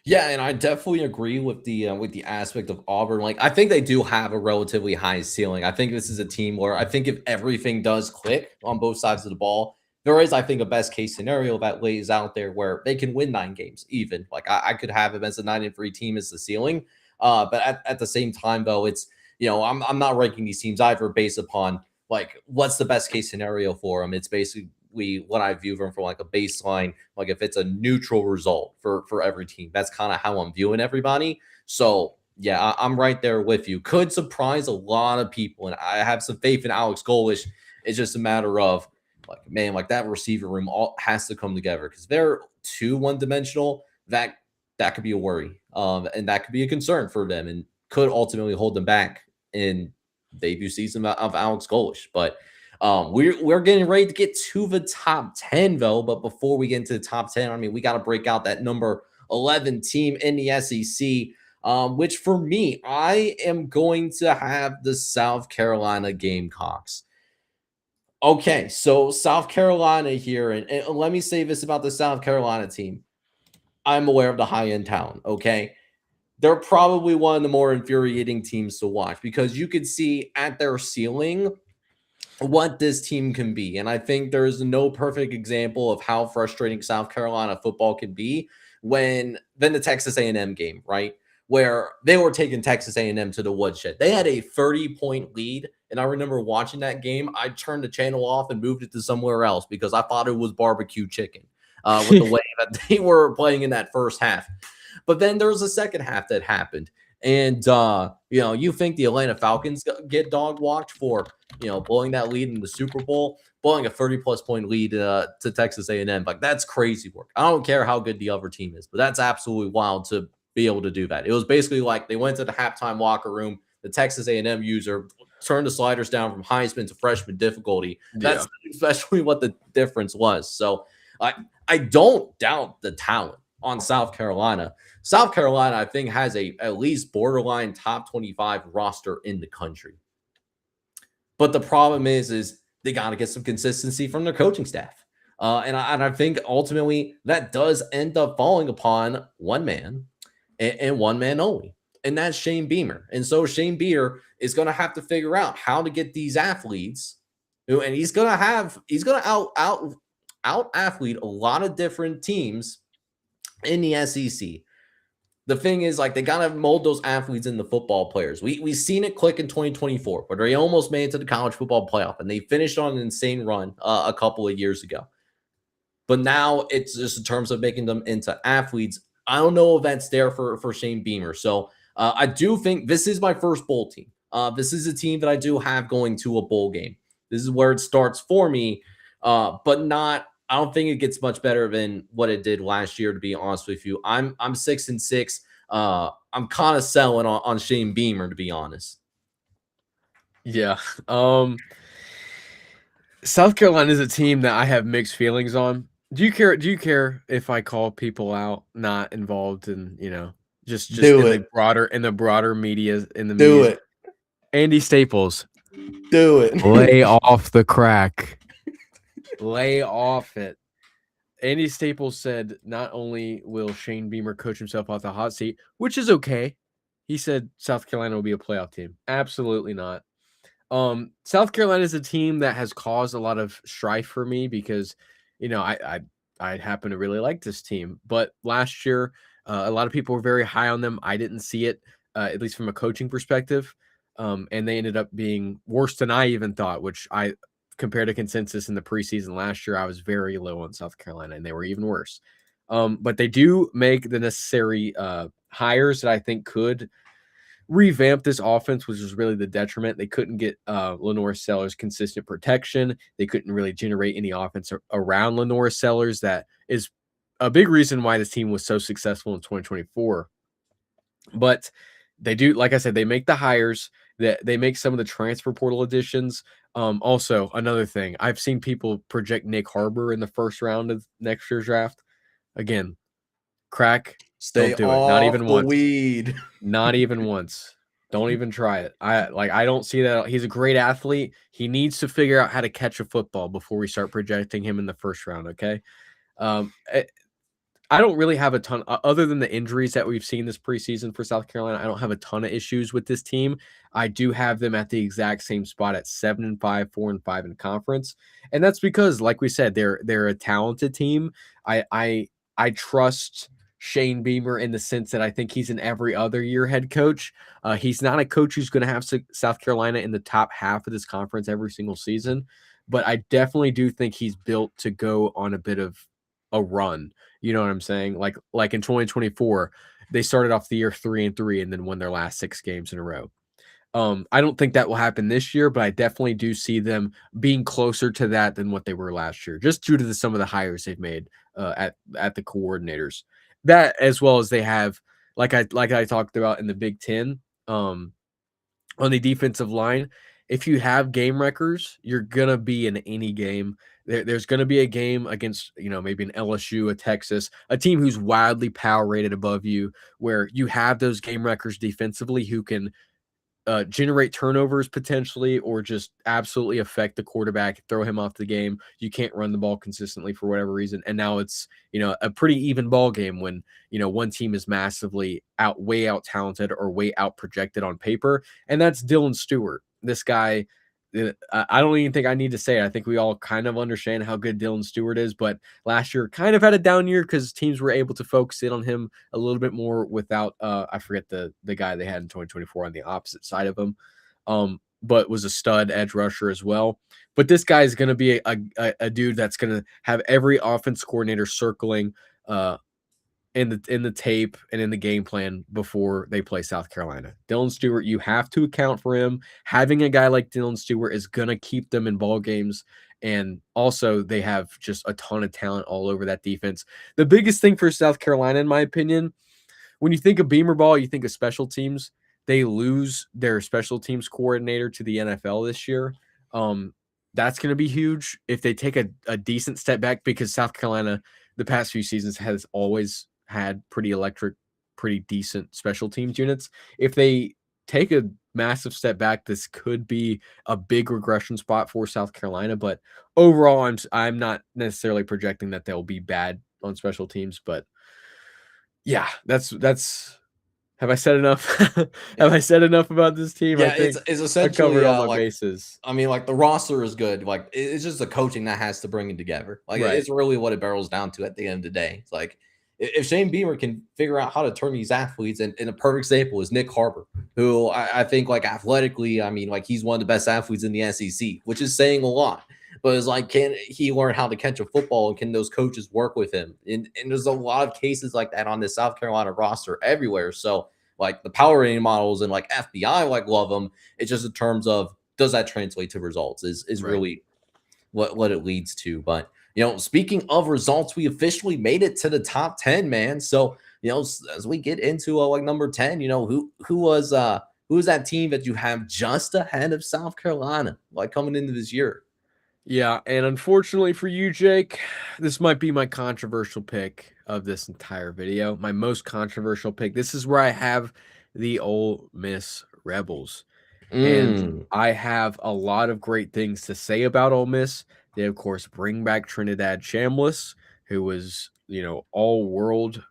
Yeah, and I definitely agree with the aspect of Auburn. Like, I think they do have a relatively high ceiling. I think this is a team where I think if everything does click on both sides of the ball, there is, I think, a best case scenario that lays out there where they can win 9 games even. Like, I could have them as a 9-3 team as the ceiling. But at the same time, though, it's, I'm not ranking these teams either based upon, like, what's the best case scenario for them. It's basically what I view them from, like, a baseline, like if it's a neutral result for every team. That's kind of how I'm viewing everybody. So, yeah, I'm right there with you. Could surprise a lot of people, and I have some faith in Alex Golish. It's just a matter of, like, man, like, that receiver room all has to come together because they're too one-dimensional. That could be a worry, and that could be a concern for them and could ultimately hold them back in debut season of Alex Golish. But we're getting ready to get to the top 10, though. But before we get into the top 10, I mean, we got to break out that number 11 team in the SEC, which for me, I am going to have the South Carolina Gamecocks. Okay, so South Carolina here, and let me say this about the South Carolina team. I'm aware of the high-end talent, okay? They're probably one of the more infuriating teams to watch because you could see at their ceiling what this team can be. And I think there's no perfect example of how frustrating South Carolina football can be then the Texas A&M game, right? Where they were taking Texas A&M to the woodshed. They had a 30-point lead, and I remember watching that game. I turned the channel off and moved it to somewhere else because I thought it was barbecue chicken. With the way that they were playing in that first half. But then there was a second half that happened. And, you think the Atlanta Falcons get dog walked for, blowing that lead in the Super Bowl, blowing a 30-plus point lead to Texas A&M. Like, that's crazy work. I don't care how good the other team is, but that's absolutely wild to be able to do that. It was basically like they went to the halftime locker room. The Texas A&M user turned the sliders down from Heisman to freshman difficulty. That's especially what the difference was. So, I don't doubt the talent on South Carolina. South Carolina, I think, has at least borderline top 25 roster in the country. But the problem is they got to get some consistency from their coaching staff. And I think ultimately that does end up falling upon one man and one man only. and that's Shane Beamer. And so Shane Beamer is going to have to figure out how to get these athletes, and he's going to out athlete a lot of different teams in the SEC. The thing is, like, they got to mold those athletes into football players. We've seen it click in 2024, where they almost made it to the college football playoff, and they finished on an insane run a couple of years ago. But now it's just in terms of making them into athletes. I don't know if that's there for Shane Beamer. So I do think this is my first bowl team. This is a team that I do have going to a bowl game. This is where it starts for me, but not. I don't think it gets much better than what it did last year, to be honest with you. I'm 6-6. I'm kind of selling on Shane Beamer, to be honest.
Yeah. South Carolina is a team that I have mixed feelings on. Do you care if I call people out not involved in, just
Do
in
it.
the broader media, in the
Do
media?
it.
Andy Staples.
Do it.
Lay off the crack. Lay off it. Andy Staples said not only will Shane Beamer coach himself off the hot seat, which is okay. He said South Carolina will be a playoff team. Absolutely not. South Carolina is a team that has caused a lot of strife for me because, I happen to really like this team. But last year, a lot of people were very high on them. I didn't see it, at least from a coaching perspective. And they ended up being worse than I even thought, which compared to consensus in the preseason last year, I was very low on South Carolina, and they were even worse. But they do make the necessary hires that I think could revamp this offense, which was really the detriment. They couldn't get Lenore Sellers consistent protection. They couldn't really generate any offense around Lenore Sellers. That is a big reason why this team was so successful in 2024. But they do, like I said, they make the hires, that they make some of the transfer portal additions. Also, another thing, I've seen people project Nick Harbor in the first round of next year's draft. Again, crack.
Stay
don't do
off
it. Not even
the
once.
weed.
Not even once. Don't even try it. I don't see that. He's a great athlete. He needs to figure out how to catch a football before we start projecting him in the first round. Okay. I don't really have a ton, other than the injuries that we've seen this preseason for South Carolina. I don't have a ton of issues with this team. I do have them at the exact same spot at 7-5, 4-5 in conference, and that's because, like we said, they're a talented team. I trust Shane Beamer in the sense that I think he's an every other year head coach. He's not a coach who's going to have South Carolina in the top half of this conference every single season, but I definitely do think he's built to go on a bit of a run. You know what I'm saying? Like in 2024, they started off the year 3-3 and then won their last 6 games in a row. I don't think that will happen this year, but I definitely do see them being closer to that than what they were last year, just due to some of the hires they've made at the coordinators. That, as well as they have, like I talked about in the Big Ten, on the defensive line. If you have game wreckers, you're gonna be in any game. There's going to be a game against, maybe an LSU, a Texas, a team who's wildly power rated above you, where you have those game wreckers defensively who can generate turnovers potentially, or just absolutely affect the quarterback, throw him off the game. You can't run the ball consistently for whatever reason. And now it's, a pretty even ball game when, one team is massively way out talented or way out projected on paper. And that's Dylan Stewart. This guy, I don't even think I need to say it. I think we all kind of understand how good Dylan Stewart is, but last year kind of had a down year because teams were able to focus in on him a little bit more without, I forget the guy they had in 2024 on the opposite side of him, but was a stud edge rusher as well. But this guy is going to be a dude that's going to have every offense coordinator circling in the tape and in the game plan before they play South Carolina. Dylan Stewart, you have to account for him. Having a guy like Dylan Stewart is going to keep them in ball games. And also, they have just a ton of talent all over that defense. The biggest thing for South Carolina, in my opinion, when you think of Beamer ball, you think of special teams. They lose their special teams coordinator to the NFL this year. That's going to be huge if they take a decent step back, because South Carolina, the past few seasons, has always had pretty decent special teams units. If they take a massive step back, this could be a big regression spot for South Carolina. But overall, I'm not necessarily projecting that they'll be bad on special teams. But yeah, that's Have I said enough? Have
Yeah,
I said enough about this team? I
yeah,
think
it's
I
essentially
covered all my
like
bases.
I mean, like the roster is good. Like it's just the coaching that has to bring it together. Like
Right.
it's really what it barrels down to at the end of the day. It's like if Shane Beamer can figure out how to turn these athletes, and a perfect example is Nick Harper, who I think like athletically, I mean, like he's one of the best athletes in the SEC, which is saying a lot. But it's like, can he learn how to catch a football, and can those coaches work with him? And there's a lot of cases like that on the South Carolina roster everywhere. So like the power rating models and like FBI like love them. It's just in terms of does that translate to results is
Right.
really what it leads to. But speaking of results, we officially made it to the top 10, man. So as we get into like number 10, who was that team that you have just ahead of South Carolina, like coming into this year?
Yeah, and unfortunately for you, Jake, this might be my controversial pick of this entire video. My most controversial pick. This is where I have the Ole Miss Rebels. And
Mm.
I have a lot of great things to say about Ole Miss. They, of course, bring back Trinidad Chambliss, who was, all world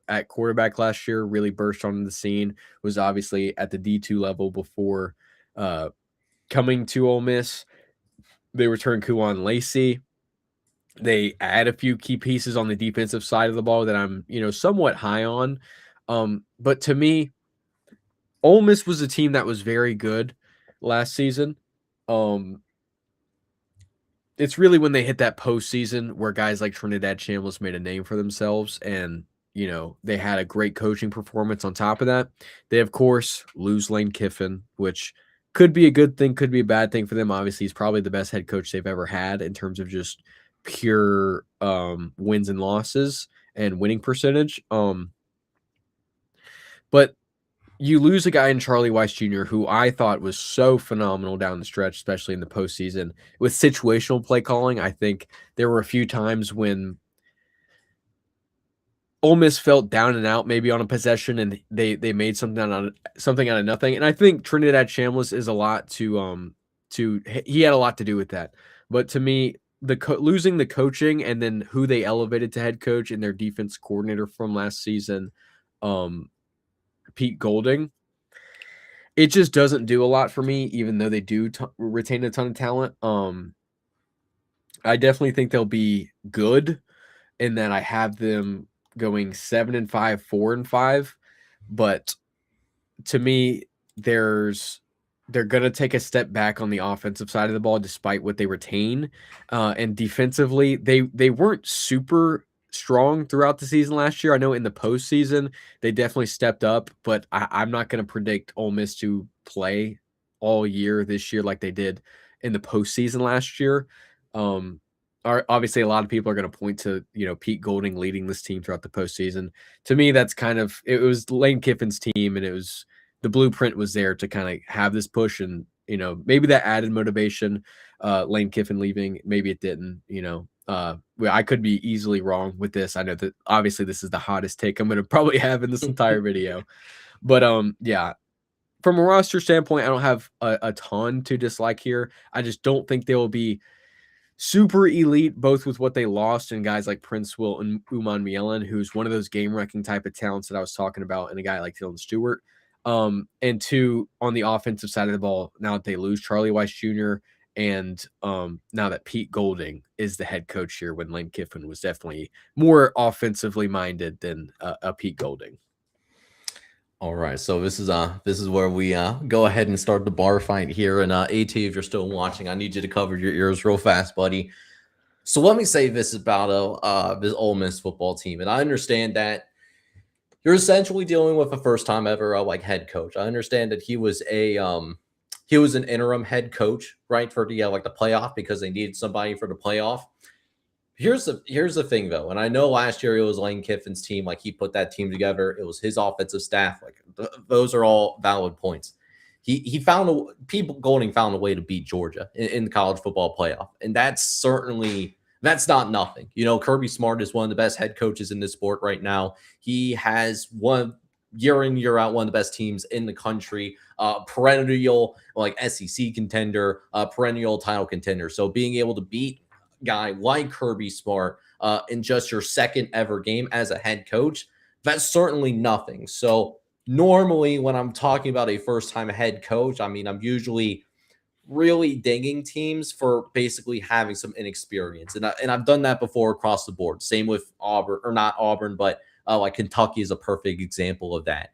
at quarterback last year, really burst onto the scene, was obviously at the D2 level before coming to Ole Miss. They return Kuwan Lacey. They add a few key pieces on the defensive side of the ball that I'm, somewhat high on. But to me, Ole Miss was a team that was very good last season. It's really when they hit that postseason where guys like Trinidad Chambliss made a name for themselves, and they had a great coaching performance on top of that. They of course lose Lane Kiffin, which could be a good thing, could be a bad thing for them. Obviously, he's probably the best head coach they've ever had in terms of just pure wins and losses and winning percentage. But you lose a guy in Charlie Weiss Jr., who I thought was so phenomenal down the stretch, especially in the postseason. With situational play calling, I think there were a few times when Ole Miss felt down and out, maybe on a possession, and they made something out of nothing. And I think Trinidad Chambliss is a lot he had a lot to do with that. But to me, losing the coaching and then who they elevated to head coach and their defense coordinator from last season, Pete Golding, it just doesn't do a lot for me, even though they do retain a ton of talent. I definitely think they'll be good, in that I have them going 7-5, 4-5. But to me, they're going to take a step back on the offensive side of the ball, despite what they retain. And defensively, they weren't super strong throughout the season last year. I know in the postseason, they definitely stepped up, but I'm not going to predict Ole Miss to play all year this year like they did in the postseason last year. Obviously, a lot of people are going to point to Pete Golding leading this team throughout the postseason. To me, that's it was Lane Kiffin's team, and it was the blueprint was there to kind of have this push, and maybe that added motivation. Lane Kiffin leaving, maybe it didn't. I could be easily wrong with this. I know that obviously this is the hottest take I'm going to probably have in this entire video, but yeah. From a roster standpoint, I don't have a ton to dislike here. I just don't think they will be super elite, both with what they lost and guys like Prince Will and Uman Mielen, who's one of those game-wrecking type of talents that I was talking about, and a guy like Dylan Stewart. And two, on the offensive side of the ball, now that they lose Charlie Weiss Jr., and now that Pete Golding is the head coach here, when Lane Kiffin was definitely more offensively minded than a Pete Golding.
All right, so this is where we go ahead and start the bar fight here. And AT, if you're still watching, I need you to cover your ears real fast, buddy. So let me say this about this Ole Miss football team, and I understand that you're essentially dealing with a first time ever like head coach. I understand that he was an interim head coach, right, for the like the playoff, because they needed somebody for the playoff. Here's the thing though, and I know last year it was Lane Kiffin's team, like he put that team together. It was his offensive staff, like those are all valid points. Pete Golding found a way to beat Georgia in the college football playoff, and that's not nothing. Kirby Smart is one of the best head coaches in this sport right now. He has one year in year out one of the best teams in the country, perennial like SEC contender, perennial title contender. So being able to beat guy like Kirby Smart in just your second ever game as a head coach, that's certainly nothing. So normally when I'm talking about a first-time head coach, I mean, I'm usually really dinging teams for basically having some inexperience. And I've done that before across the board. Same with Auburn, or not Auburn, but like Kentucky is a perfect example of that.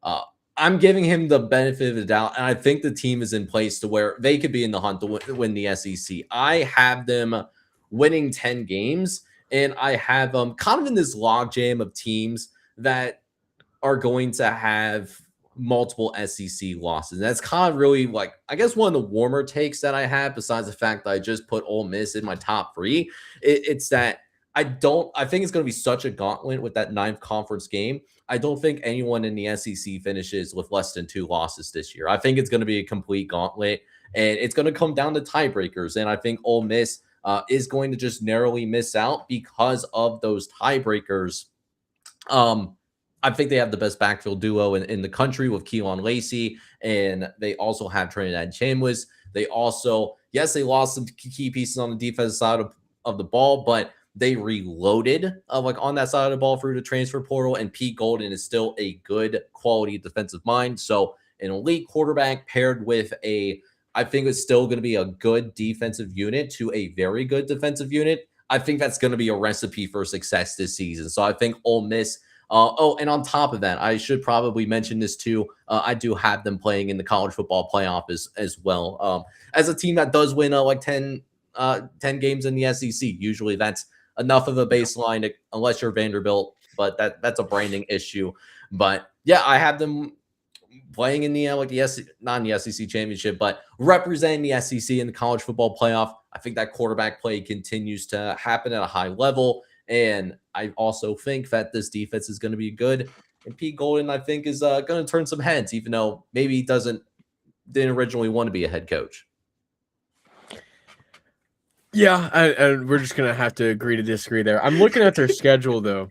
Uh, I'm giving him the benefit of the doubt, and I think the team is in place to where they could be in the hunt to win the SEC. I have them winning 10 games, and I have them kind of in this logjam of teams that are going to have multiple SEC losses. And that's kind of really like, I guess, one of the warmer takes that I have, besides the fact that I just put Ole Miss in my top three. It's that I think it's going to be such a gauntlet with that ninth conference game. I don't think anyone in the SEC finishes with less than 2 losses this year. I think it's going to be a complete gauntlet, and it's going to come down to tiebreakers. And I think Ole Miss is going to just narrowly miss out because of those tiebreakers. I think they have the best backfield duo in the country with Keelan Lacey, and they also have Trinidad Chambliss. They also, yes, they lost some key pieces on the defensive side of the ball, but they reloaded on that side of the ball through the transfer portal, and Pete Golden is still a good quality defensive mind. So an elite quarterback paired with I think it's still going to be a good defensive unit to a very good defensive unit. I think that's going to be a recipe for success this season. So I think Ole Miss. And on top of that, I should probably mention this too. I do have them playing in the college football playoff as well. As a team that does win 10 games in the SEC, usually that's enough of a baseline, unless you're Vanderbilt, but that's a branding issue. But yeah, I have them playing in the not in the SEC championship, but representing the SEC in the college football playoff. I think that quarterback play continues to happen at a high level. And I also think that this defense is going to be good. And Pete Golden, I think, is going to turn some heads, even though maybe he didn't originally want to be a head coach.
Yeah, and we're just going to have to agree to disagree there. I'm looking at their schedule, though.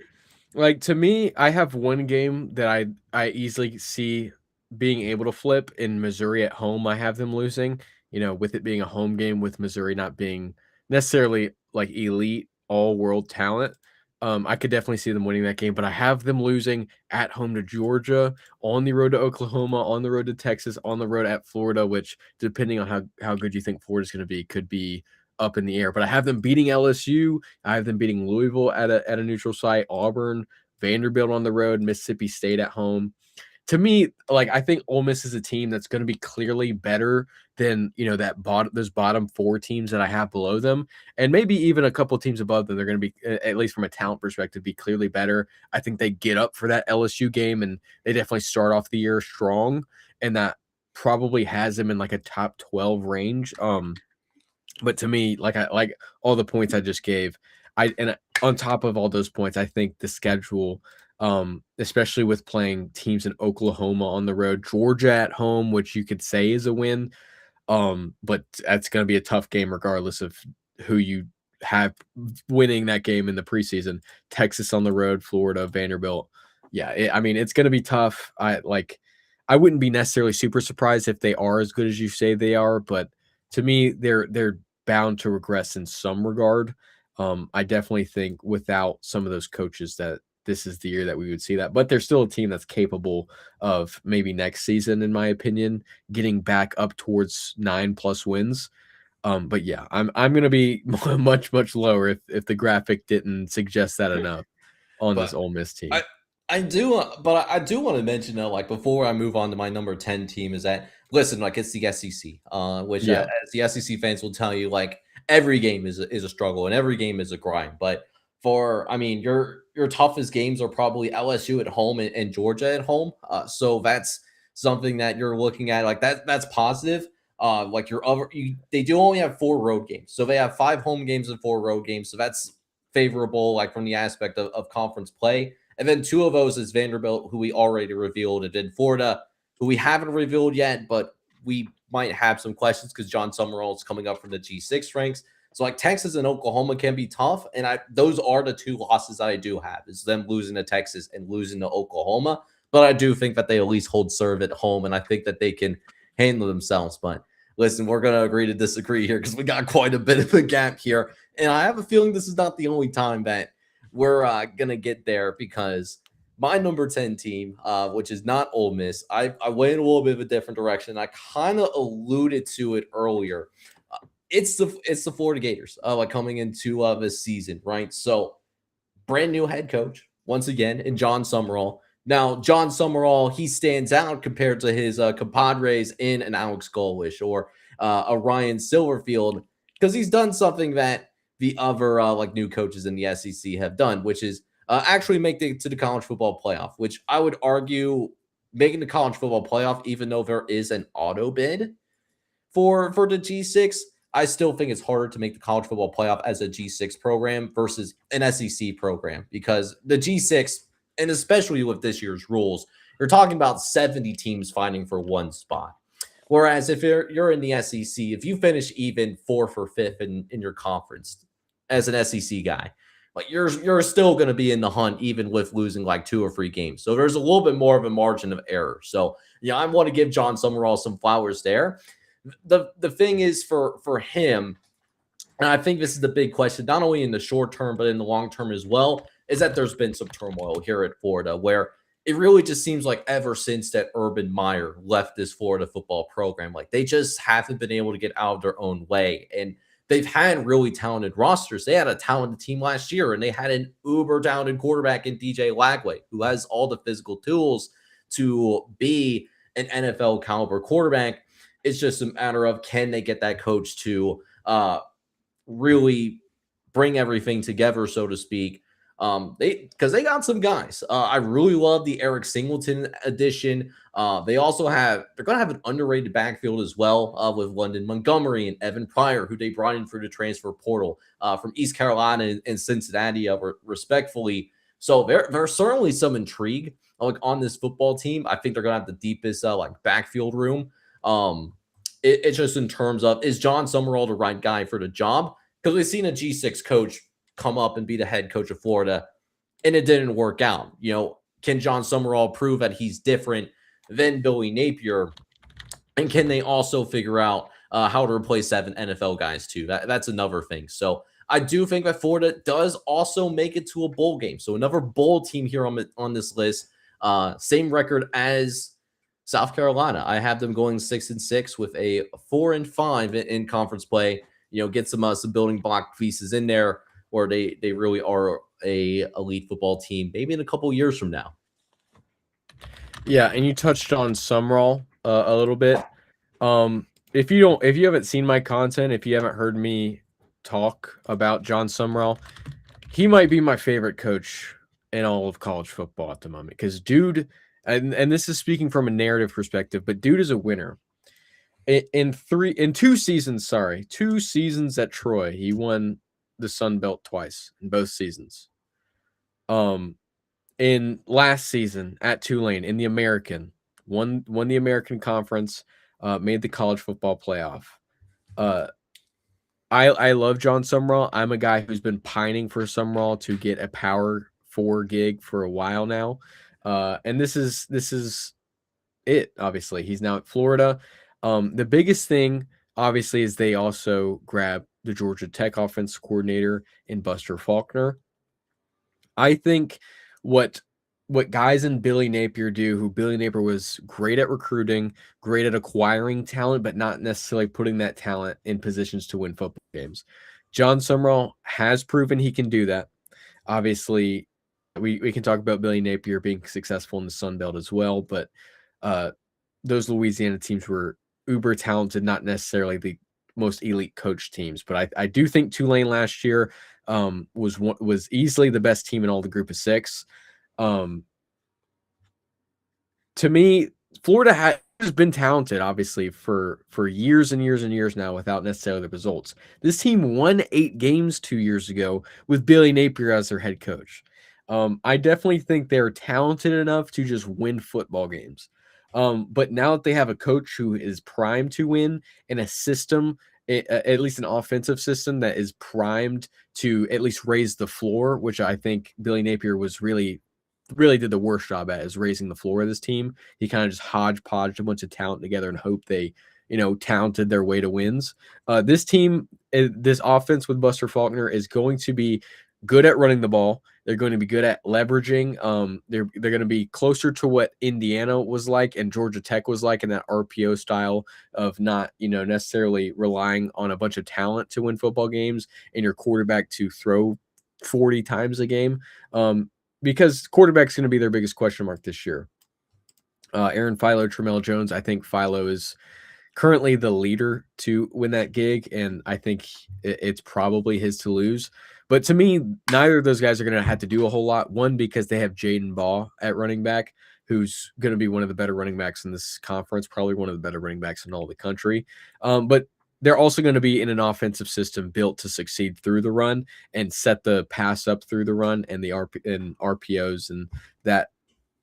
Like, to me, I have one game that I easily see being able to flip in Missouri at home. I have them losing, with it being a home game, with Missouri not being necessarily like elite all-world talent. I could definitely see them winning that game, but I have them losing at home to Georgia, on the road to Oklahoma, on the road to Texas, on the road at Florida, which, depending on how good you think Florida's going to be, could be up in the air. But I have them beating LSU. I have them beating Louisville at a neutral site, Auburn, Vanderbilt on the road, Mississippi State at home. To me, I think Ole Miss is a team that's going to be clearly better than those bottom 4 teams that I have below them, and maybe even a couple teams above them. They're going to be, at least from a talent perspective, be clearly better. I think they get up for that LSU game, and they definitely start off the year strong, and that probably has them in like a top 12 range. But to me, like all the points I just gave, and on top of all those points, I think the schedule, especially with playing teams in Oklahoma on the road, Georgia at home, which you could say is a win, but that's going to be a tough game regardless of who you have winning that game in the preseason. Texas on the road, Florida, Vanderbilt. Yeah, it's going to be tough. I wouldn't be necessarily super surprised if they are as good as you say they are, but to me, they're bound to regress in some regard. I definitely think without some of those coaches that this is the year that we would see that, but they're still a team that's capable of maybe next season, in my opinion, getting back up towards 9+ wins. But yeah, I'm going to be much, much lower if the graphic didn't suggest that enough on this Ole Miss team.
I do want to mention though, before I move on to my number 10 team, is that listen, it's the SEC, which as the SEC fans will tell you, every game is a struggle and every game is a grind. But your toughest games are probably LSU at home and Georgia at home. So that's something that you're looking at that's positive. They do only have 4 road games, so they have 5 home games and 4 road games. So that's favorable, from the aspect of conference play. And then 2 of those is Vanderbilt, who we already revealed, and then Florida, who we haven't revealed yet, but we might have some questions because John Summerall is coming up from the G6 ranks. So Texas and Oklahoma can be tough, and those are the 2 losses that I do have, is them losing to Texas and losing to Oklahoma. But I do think that they at least hold serve at home, and I think that they can handle themselves. But listen, we're going to agree to disagree here because we got quite a bit of a gap here, and I have a feeling this is not the only time that we're going to get there, because my number 10 team, which is not Ole Miss, I went in a little bit of a different direction. I kind of alluded to it earlier. It's the Florida Gators, like coming into this season, right? So brand new head coach once again in John Summerall. Now, John Summerall, he stands out compared to his compadres in an Alex Golesh or a Ryan Silverfield because he's done something that the other like new coaches in the SEC have done, which is actually make it to the college football playoff, which I would argue making the college football playoff, even though there is an auto bid for the G6, I still think it's harder to make the college football playoff as a G6 program versus an SEC program because the G6, and especially with this year's rules, you're talking about 70 teams fighting for one spot. Whereas if you're in the SEC, if you finish even fourth or fifth in your conference as an SEC guy, like you're still going to be in the hunt even with losing like 2 or 3 games. So there's a little bit more of a margin of error. So I want to give John Summerall some flowers there. The thing is for him, and I think this is the big question, not only in the short term, but in the long term as well, is that there's been some turmoil here at Florida where it really just seems like ever since that Urban Meyer left this Florida football program, like they just haven't been able to get out of their own way. And they've had really talented rosters. They had a talented team last year, and they had an uber talented quarterback in DJ Lagway, who has all the physical tools to be an NFL caliber quarterback. It's just a matter of can they get that coach to really bring everything together, so to speak. Because they got some guys. I really love the Eric Singleton addition. They're going to have an underrated backfield as well with London Montgomery and Evan Pryor, who they brought in through the transfer portal from East Carolina and Cincinnati, respectfully. So there's certainly some intrigue on this football team. I think they're going to have the deepest backfield room. It's just in terms of, is John Summerall the right guy for the job? Because we've seen a G6 coach come up and be the head coach of Florida, and it didn't work out. Can John Summerall prove that he's different than Billy Napier? And can they also figure out how to replace 7 NFL guys too? That's another thing. So I do think that Florida does also make it to a bowl game. So another bowl team here on this list, same record as South Carolina. I have them going 6-6 with a 4-5 in conference play. Get some building block pieces in there, or they really are a elite football team maybe in a couple years from now.
Yeah, and you touched on Summerall a little bit. If you haven't seen my content, if you haven't heard me talk about John Summerall, he might be my favorite coach in all of college football at the moment. Because dude, and this is speaking from a narrative perspective, but dude is a winner. In 2 seasons at Troy, he won the Sun Belt twice in both seasons. In last season at Tulane in the American, won the American Conference, made the college football playoff. I love John Summerall. I'm a guy who's been pining for Summerall to get a Power 4 gig for a while now. And this is it. Obviously, he's now at Florida. The biggest thing, obviously, is they also grabbed the Georgia Tech offense coordinator in Buster Faulkner. I think what guys in Billy Napier do, who Billy Napier was great at recruiting, great at acquiring talent, but not necessarily putting that talent in positions to win football games. John Summerall has proven he can do that. Obviously, we can talk about Billy Napier being successful in the Sun Belt as well, but those Louisiana teams were uber talented, not necessarily the most elite coach teams. But I do think Tulane last year was easily the best team in all the group of 6. To me, Florida has been talented, obviously, for years and years and years now without necessarily the results. This team won 8 games 2 years ago with Billy Napier as their head coach. I definitely think they're talented enough to just win football games. But now that they have a coach who is primed to win in a system, at least an offensive system that is primed to at least raise the floor, which I think Billy Napier was really did the worst job at, is raising the floor of this team. He kind of just hodgepodged a bunch of talent together and hoped they, talented their way to wins. This team, this offense with Buster Faulkner is going to be good at running the ball. They're going to be good at leveraging. They're going to be closer to what Indiana was like and Georgia Tech was like in that RPO style of not, necessarily relying on a bunch of talent to win football games and your quarterback to throw 40 times a game. Because quarterback's going to be their biggest question mark this year. Aaron Philo, Tramel Jones. I think Philo is currently the leader to win that gig, and I think it's probably his to lose. But to me, neither of those guys are going to have to do a whole lot. One, because they have Jaden Ball at running back, who's going to be one of the better running backs in this conference, probably one of the better running backs in all the country. But they're also going to be in an offensive system built to succeed through the run and set the pass up through the run and the RPOs and that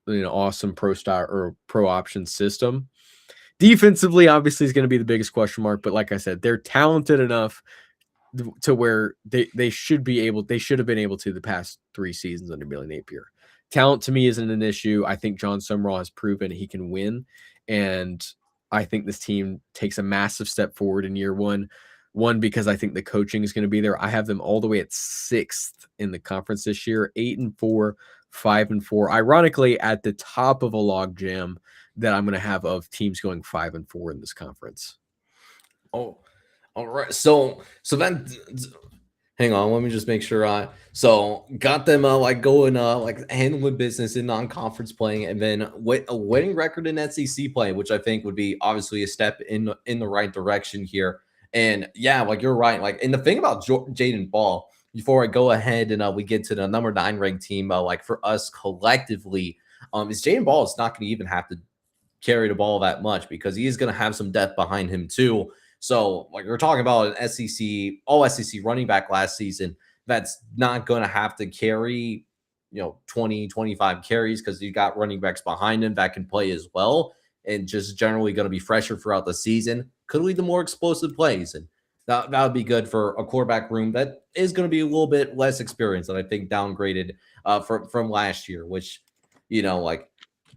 awesome pro style or pro option system. Defensively, obviously, is going to be the biggest question mark. But like I said, they're talented enough to where they should have been able to the past 3 seasons under Billy Napier. Talent to me isn't an issue. I think John Summerall has proven he can win. And I think this team takes a massive step forward in year one. One, because I think the coaching is going to be there. I have them all the way at 6th in the conference this year, 8-4, 5-4. Ironically, at the top of a log jam that I'm going to have of teams going 5-4 in this conference.
Oh, all right. So then, hang on. Let me just make sure. So got them going handling business in non-conference playing, and then a winning record in SEC play, which I think would be obviously a step in the right direction here. And yeah, you're right. And the thing about Jaden Ball, before I go ahead and we get to the number 9 ranked team, for us collectively, is Jaden Ball is not going to even have to carry the ball that much because he is going to have some depth behind him too. So we're talking about an all SEC running back last season that's not going to have to carry 20, 25 carries because you got running backs behind him that can play as well and just generally going to be fresher throughout the season. Could lead to more explosive plays, and that would be good for a quarterback room that is going to be a little bit less experienced and I think downgraded from last year, which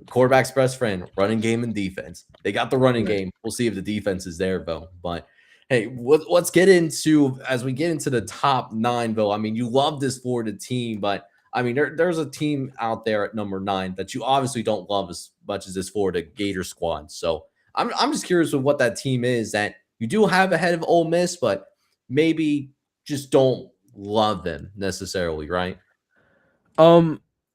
quarterback's best friend, running game and defense. They got the running game. We'll see if the defense is there, though. But hey, let's get into, as we get into the top 9, Bill. I mean, you love this Florida team, but I mean, there's a team out there at number 9 that you obviously don't love as much as this Florida Gator squad. So I'm just curious with what that team is that you do have ahead of Ole Miss, but maybe just don't love them necessarily, right?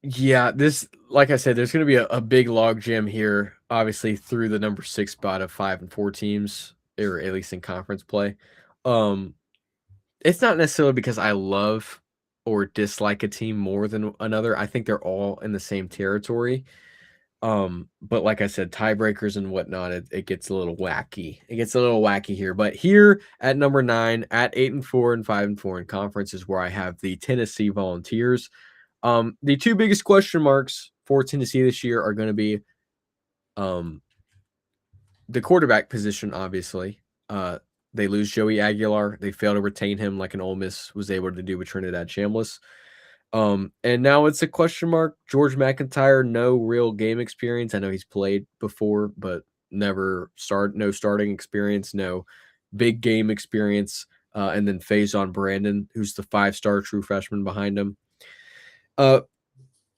Yeah, this, like I said, there's going to be a big log jam here, obviously through the number 6 spot of 5-4 teams, or at least in conference play. It's not necessarily because I love or dislike a team more than another. I think they're all in the same territory. But like I said, tiebreakers and whatnot, it gets a little wacky. It gets a little wacky here. But here at number 9, at 8-4 and 5-4 in conference is where I have the Tennessee Volunteers. The 2 biggest question marks for Tennessee this year are going to be the quarterback position, obviously. They lose Joey Aguilar. They fail to retain him like an Ole Miss was able to do with Trinidad Chambliss. And now it's a question mark. George McIntyre, no real game experience. I know he's played before, but no starting experience, no big game experience. And then Faison Brandon, who's the 5-star true freshman behind him.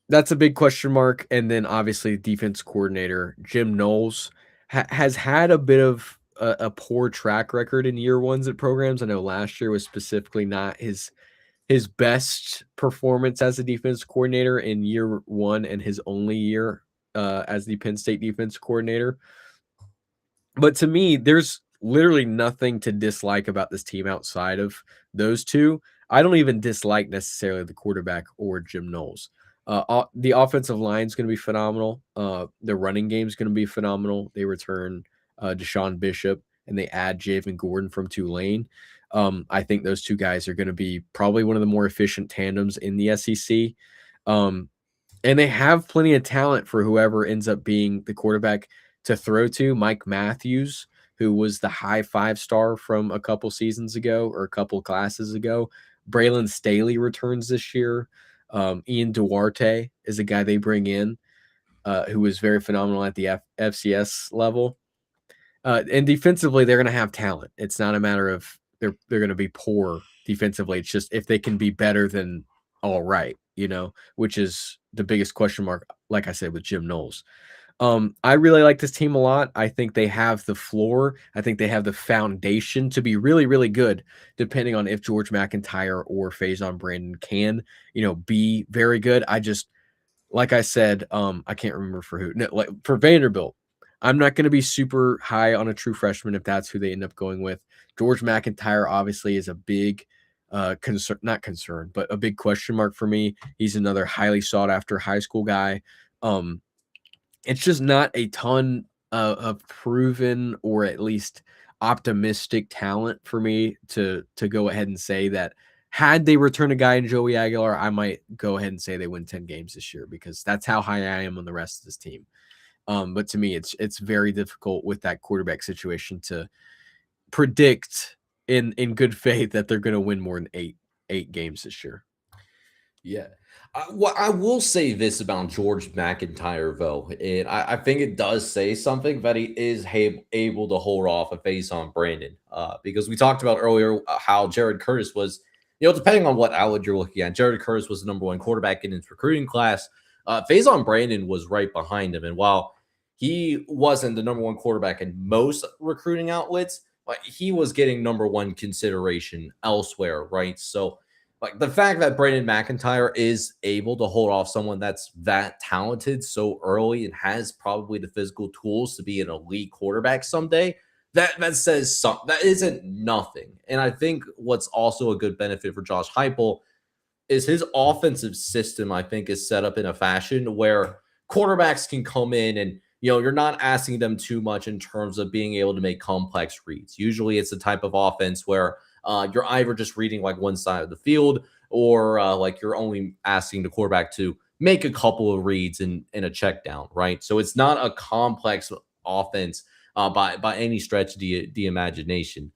That's a big question mark. And then obviously defense coordinator Jim Knowles has had a bit of a poor track record in year ones at programs. I know last year was specifically not his best performance as a defense coordinator in year 1 and his only year as the Penn State defense coordinator. But to me, there's literally nothing to dislike about this team outside of those 2. I don't even dislike necessarily the quarterback or Jim Knowles. The offensive line is going to be phenomenal. The running game is going to be phenomenal. They return Deshaun Bishop and they add Javen Gordon from Tulane. I think those 2 guys are going to be probably one of the more efficient tandems in the SEC. And they have plenty of talent for whoever ends up being the quarterback to throw to. Mike Matthews, who was the high 5-star from a couple seasons ago or a couple classes ago. Braylon Staley returns this year. Ian Duarte is a guy they bring in who is very phenomenal at the FCS level. And defensively, they're going to have talent. It's not a matter of they're going to be poor defensively. It's just if they can be better than all right. which is the biggest question mark, like I said, with Jim Knowles. I really like this team a lot. I think they have the floor. I think they have the foundation to be really, really good, depending on if George McIntyre or Faison Brandon can, be very good. Like I said, I can't remember for who. No, like for Vanderbilt, I'm not going to be super high on a true freshman if that's who they end up going with. George McIntyre obviously is a big not concern, but a big question mark for me. He's another highly sought after high school guy. It's just not a ton of proven or at least optimistic talent for me to go ahead and say that had they return a guy in Joey Aguilar, I might go ahead and say they win 10 games this year because that's how high I am on the rest of this team. But to me, it's very difficult with that quarterback situation to predict in good faith that they're going to win more than eight games this year.
Yeah. Well, I will say this about George McIntyre, though, and I think it does say something that he is able to hold off a face on Brandon, because we talked about earlier how Jared Curtis was, depending on what outlet you're looking at, Jared Curtis was the number one quarterback in his recruiting class. Faison Brandon was right behind him, and while he wasn't the number one quarterback in most recruiting outlets, he was getting number one consideration elsewhere, right? So, the fact that Brandon McIntyre is able to hold off someone that's that talented so early and has probably the physical tools to be an elite quarterback someday, that says something. That isn't nothing. And I think what's also a good benefit for Josh Heupel is his offensive system, I think, is set up in a fashion where quarterbacks can come in and, you're not asking them too much in terms of being able to make complex reads. Usually it's the type of offense where you're either just reading like one side of the field or you're only asking the quarterback to make a couple of reads in a check down, right? So it's not a complex offense by any stretch of the imagination.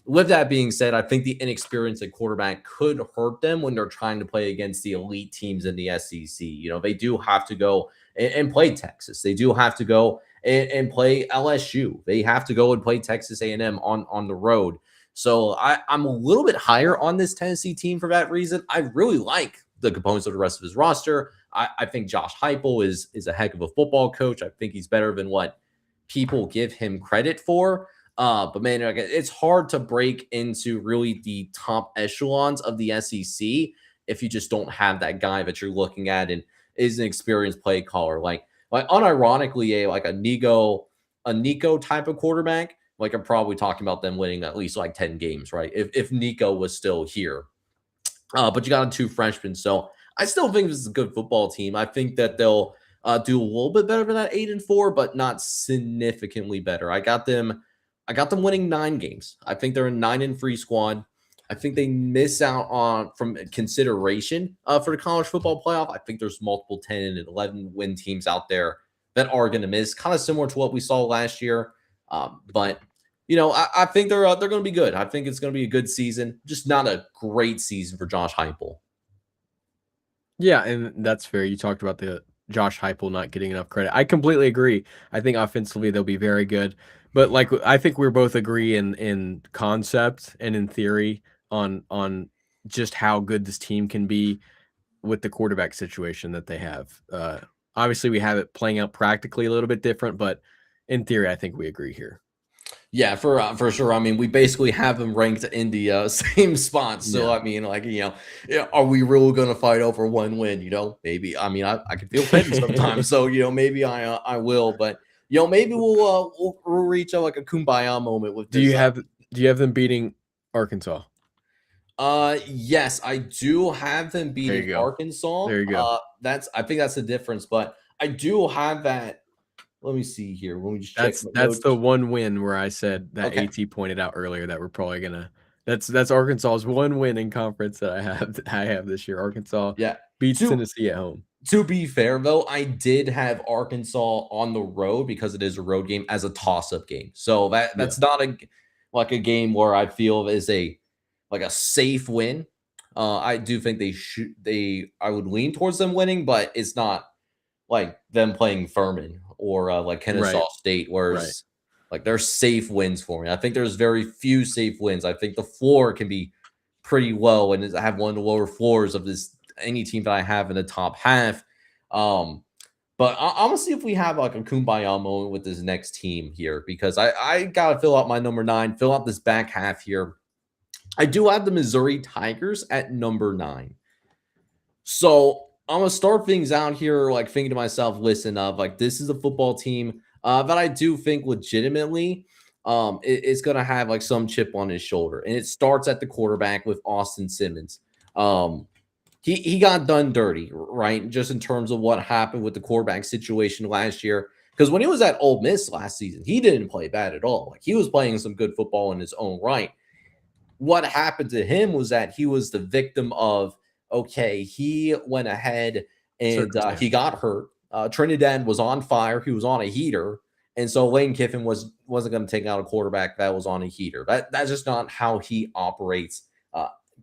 With that being said, I think the inexperience at quarterback could hurt them when they're trying to play against the elite teams in the SEC. They do have to go and play Texas. They do have to go and play LSU. They have to go and play Texas A&M on the road. So I'm a little bit higher on this Tennessee team for that reason. I really like the components of the rest of his roster. I think Josh Heupel is a heck of a football coach. I think he's better than what people give him credit for. But man, it's hard to break into really the top echelons of the SEC if you just don't have that guy that you're looking at and is an experienced play caller. Like unironically, a Nico type of quarterback. I'm probably talking about them winning at least 10 games, right? If Nico was still here. But you got two freshmen. So I still think this is a good football team. I think that they'll do a little bit better than that 8-4, but not significantly better. I got them winning 9 games. I think they're a 9-3 squad. I think they miss out from consideration for the college football playoff. I think there's multiple 10 and 11 win teams out there that are going to miss, kind of similar to what we saw last year. But I think they're going to be good. I think it's going to be a good season, just not a great season for Josh Heupel.
Yeah, and that's fair. You talked about the Josh Heupel not getting enough credit. I completely agree. I think offensively they'll be very good. But I think we both agree in concept and in theory on just how good this team can be with the quarterback situation that they have. Obviously, we have it playing out practically a little bit different, but in theory, I think we agree here.
Yeah, for sure. I mean, we basically have them ranked in the same spot. So, yeah. I mean, are we really going to fight over one win? Maybe. I mean, I can feel petty sometimes. So, maybe I will. But, maybe we'll reach a kumbaya moment with this.
Do you have them beating Arkansas?
Yes, I do have them beating Arkansas.
There you go.
I think that's the difference. But I do have that. Let me see here. When we just check
that's the one win where I said that AT pointed out earlier that we're probably gonna. That's Arkansas's one win in conference that I have this year. Arkansas beats Tennessee at home.
To be fair, though, I did have Arkansas on the road because it is a road game as a toss-up game. So that's not a game where I feel is a safe win. I do think I would lean towards them winning, but it's not like them playing Furman or Kennesaw State, whereas they're safe wins for me. I think there's very few safe wins. I think the floor can be pretty low and have one of the lower floors of this any team that I have in the top half. But I'm gonna see if we have like a kumbaya moment with this next team here, because I gotta fill out my number 9, fill out this back half here. I do have the Missouri Tigers at number 9. So I'm gonna start things out here, like thinking to myself, listen, like this is a football team that I do think legitimately is gonna have like some chip on his shoulder, and it starts at the quarterback with Austin Simmons. He got done dirty, right? Just in terms of what happened with the quarterback situation last year. Because when he was at Ole Miss last season, he didn't play bad at all. Like, he was playing some good football in his own right. What happened to him was that he was the victim of, okay, he went ahead and he got hurt. Trinidad was on fire. He was on a heater. And so Lane Kiffin wasn't going to take out a quarterback that was on a heater. That's just not how he operates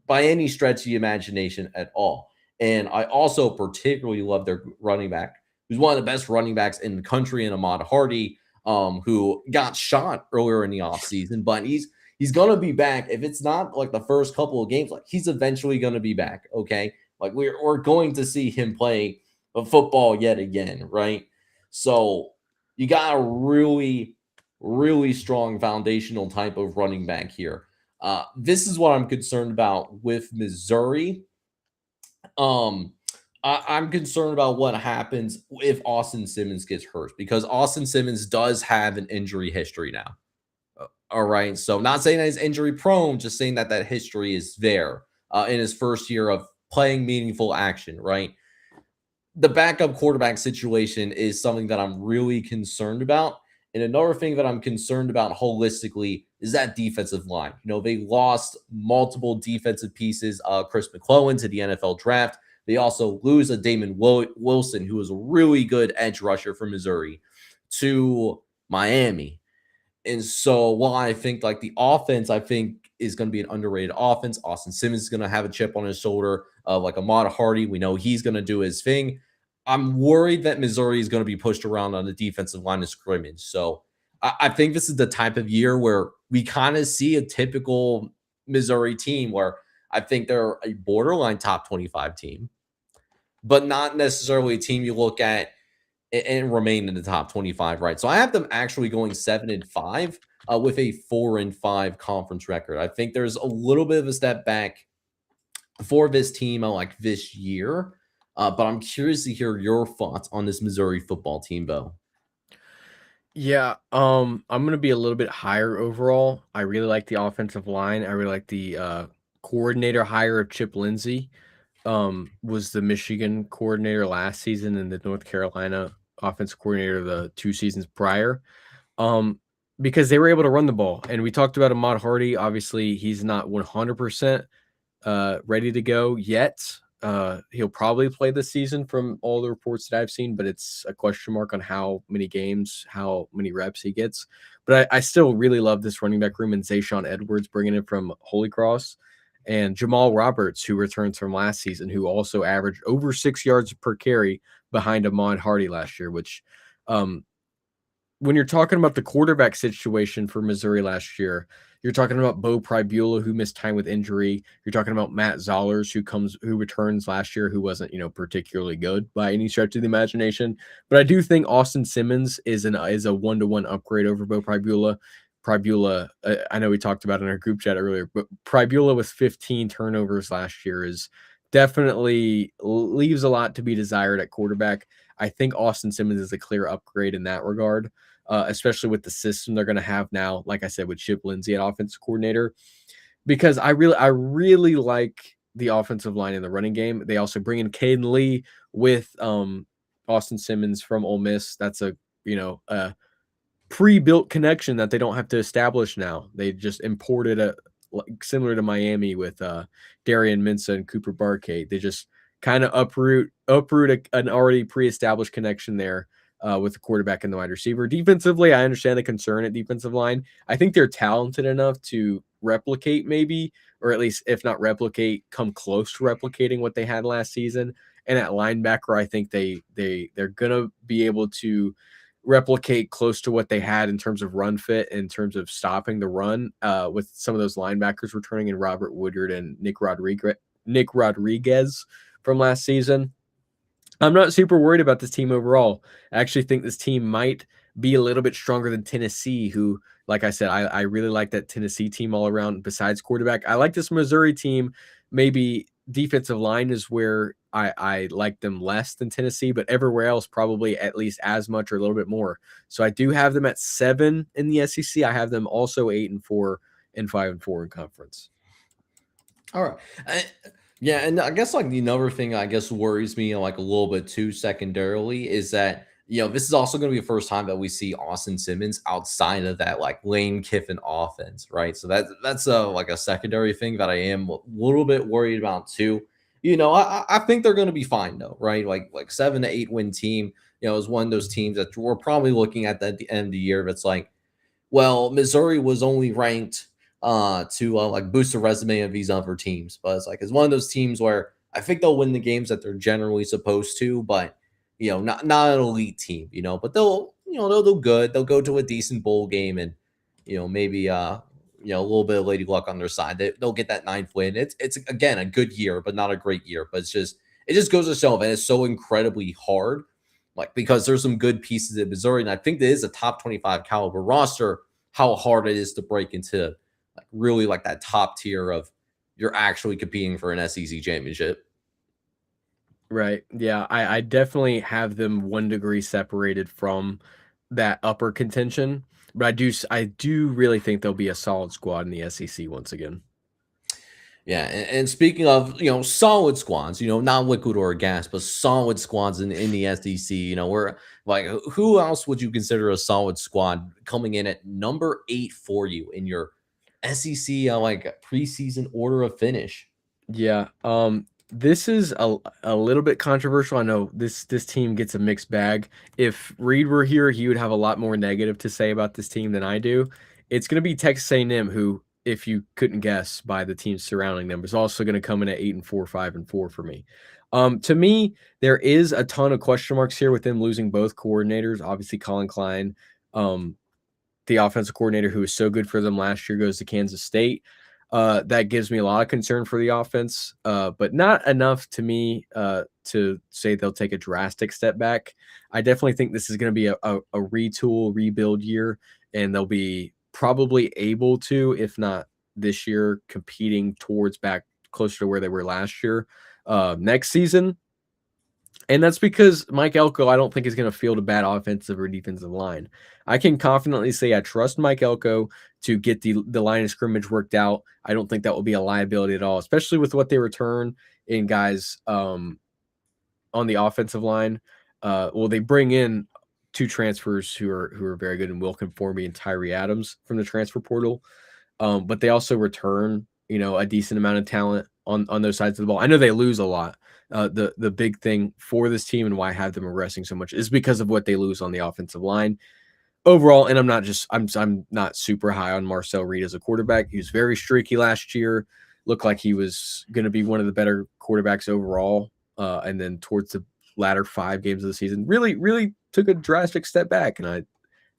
by any stretch of the imagination at all. And I also particularly love their running back, who's one of the best running backs in the country, in Ahmad Hardy, who got shot earlier in the offseason, but he's going to be back. If it's not like the first couple of games, like, he's eventually going to be back, okay? Like, we're going to see him play football yet again, right? So you got a really, really strong foundational type of running back here. This is what I'm concerned about with Missouri. I'm concerned about what happens if Austin Simmons gets hurt, because Austin Simmons does have an injury history now. All right. So not saying that he's injury prone, just saying that history is there in his first year of playing meaningful action, right? The backup quarterback situation is something that I'm really concerned about. And another thing that I'm concerned about holistically is that defensive line. You know, they lost multiple defensive pieces. Chris McClellan to the NFL draft. They also lose a Damon Wilson, who was a really good edge rusher for Missouri, to Miami. And so while I think like the offense, I think is going to be an underrated offense. Austin Simmons is going to have a chip on his shoulder, like Ahmad Hardy. We know he's going to do his thing. I'm worried that Missouri is going to be pushed around on the defensive line of scrimmage. So I think this is the type of year where we kind of see a typical Missouri team where I think they're a borderline top 25 team, but not necessarily a team you look at and remain in the top 25, right? So I have them actually going 7-5 with a 4-5 conference record. I think there's a little bit of a step back for this team like this year. But I'm curious to hear your thoughts on this Missouri football team, Bo.
Yeah, I'm going to be a little bit higher overall. I really like the offensive line. I really like the coordinator hire of Chip Lindsey. Was the Michigan coordinator last season and the North Carolina offensive coordinator the 2 seasons prior. Because they were able to run the ball. And we talked about Ahmad Hardy. Obviously, he's not 100% ready to go yet. He'll probably play this season from all the reports that I've seen, but it's a question mark on how many games, how many reps he gets. But I still really love this running back room, and Zayshawn Edwards bringing it from Holy Cross, and Jamal Roberts, who returns from last season, who also averaged over 6 yards per carry behind Ahmad Hardy last year, which when you're talking about the quarterback situation for Missouri last year, you're talking about Bo Pribula, who missed time with injury. You're talking about Matt Zollers, who returns last year, who wasn't, particularly good by any stretch of the imagination. But I do think Austin Simmons is a 1-to-1 upgrade over Bo Pribula. Pribula, I know we talked about it in our group chat earlier, but Pribula with 15 turnovers last year is definitely leaves a lot to be desired at quarterback. I think Austin Simmons is a clear upgrade in that regard. Especially with the system they're going to have now, like I said, with Chip Lindsey at offensive coordinator, because I really like the offensive line in the running game. They also bring in Caden Lee with Austin Simmons from Ole Miss. That's a pre-built connection that they don't have to establish now. They just imported similar to Miami with Darian Minsa and Cooper Barkay. They just kind of uproot an already pre-established connection there. With the quarterback and the wide receiver. Defensively, I understand the concern at defensive line. I think they're talented enough to replicate maybe, or at least if not replicate, come close to replicating what they had last season. And at linebacker, I think they're going to be able to replicate close to what they had in terms of run fit, in terms of stopping the run with some of those linebackers returning in Robert Woodyard and Nick Rodriguez from last season. I'm not super worried about this team overall. I actually think this team might be a little bit stronger than Tennessee, who, like I said, I really like that Tennessee team all around besides quarterback. I like this Missouri team. Maybe defensive line is where I like them less than Tennessee, but everywhere else probably at least as much or a little bit more. So I do have them at 7 in the SEC. I have them also 8-4 and 5-4 in conference.
All right. Yeah, and I guess like the another thing I guess worries me like a little bit too secondarily is that this is also going to be the first time that we see Austin Simmons outside of that like Lane Kiffin offense, right? So that's like a secondary thing that I am a little bit worried about too. I think they're going to be fine though, right? Like 7 to 8 win team, is one of those teams that we're probably looking at the end of the year. That's like, well, Missouri was only ranked to like boost the resume of these other teams. But it's one of those teams where I think they'll win the games that they're generally supposed to, but not an elite team, but they'll do good. They'll go to a decent bowl game and maybe a little bit of lady luck on their side. They'll get that 9th win. It's again a good year, but not a great year. But it just goes to show, and it's so incredibly hard. Like, because there's some good pieces in Missouri, and I think there is a top 25 caliber roster, how hard it is to break into like really like that top tier of you're actually competing for an SEC championship.
Right. Yeah. I definitely have them 1 degree separated from that upper contention, but I do really think there'll be a solid squad in the SEC once again.
Yeah, and speaking of solid squads, not liquid or gas, but solid squads in the SEC. We're like, who else would you consider a solid squad coming in at number 8 for you in your SEC like preseason order of finish?
Yeah. This is a little bit controversial. I know this team gets a mixed bag. If Reed were here, he would have a lot more negative to say about this team than I do. It's going to be Texas A&M, who, if you couldn't guess by the teams surrounding them, is also going to come in at 8-4, 5-4 for me. To me, there is a ton of question marks here with them losing both coordinators. Obviously, Colin Klein, the offensive coordinator who was so good for them last year, goes to Kansas State. That gives me a lot of concern for the offense, but not enough to me to say they'll take a drastic step back. I definitely think this is going to be a retool, rebuild year, and they'll be probably able to, if not this year, competing towards back closer to where they were last year next season. And that's because Mike Elko, I don't think, is going to field a bad offensive or defensive line. I can confidently say I trust Mike Elko to get the line of scrimmage worked out. I don't think that will be a liability at all, especially with what they return in guys on the offensive line. Well, they bring in 2 transfers who are very good, in Will Conformi and Tyree Adams from the transfer portal. But they also return, a decent amount of talent on those sides of the ball. I know they lose a lot. The big thing for this team and why I have them regressing so much is because of what they lose on the offensive line overall. And I'm not super high on Marcel Reed as a quarterback. He was very streaky last year. Looked like he was going to be one of the better quarterbacks overall. And then towards the latter 5 games of the season, really took a drastic step back. And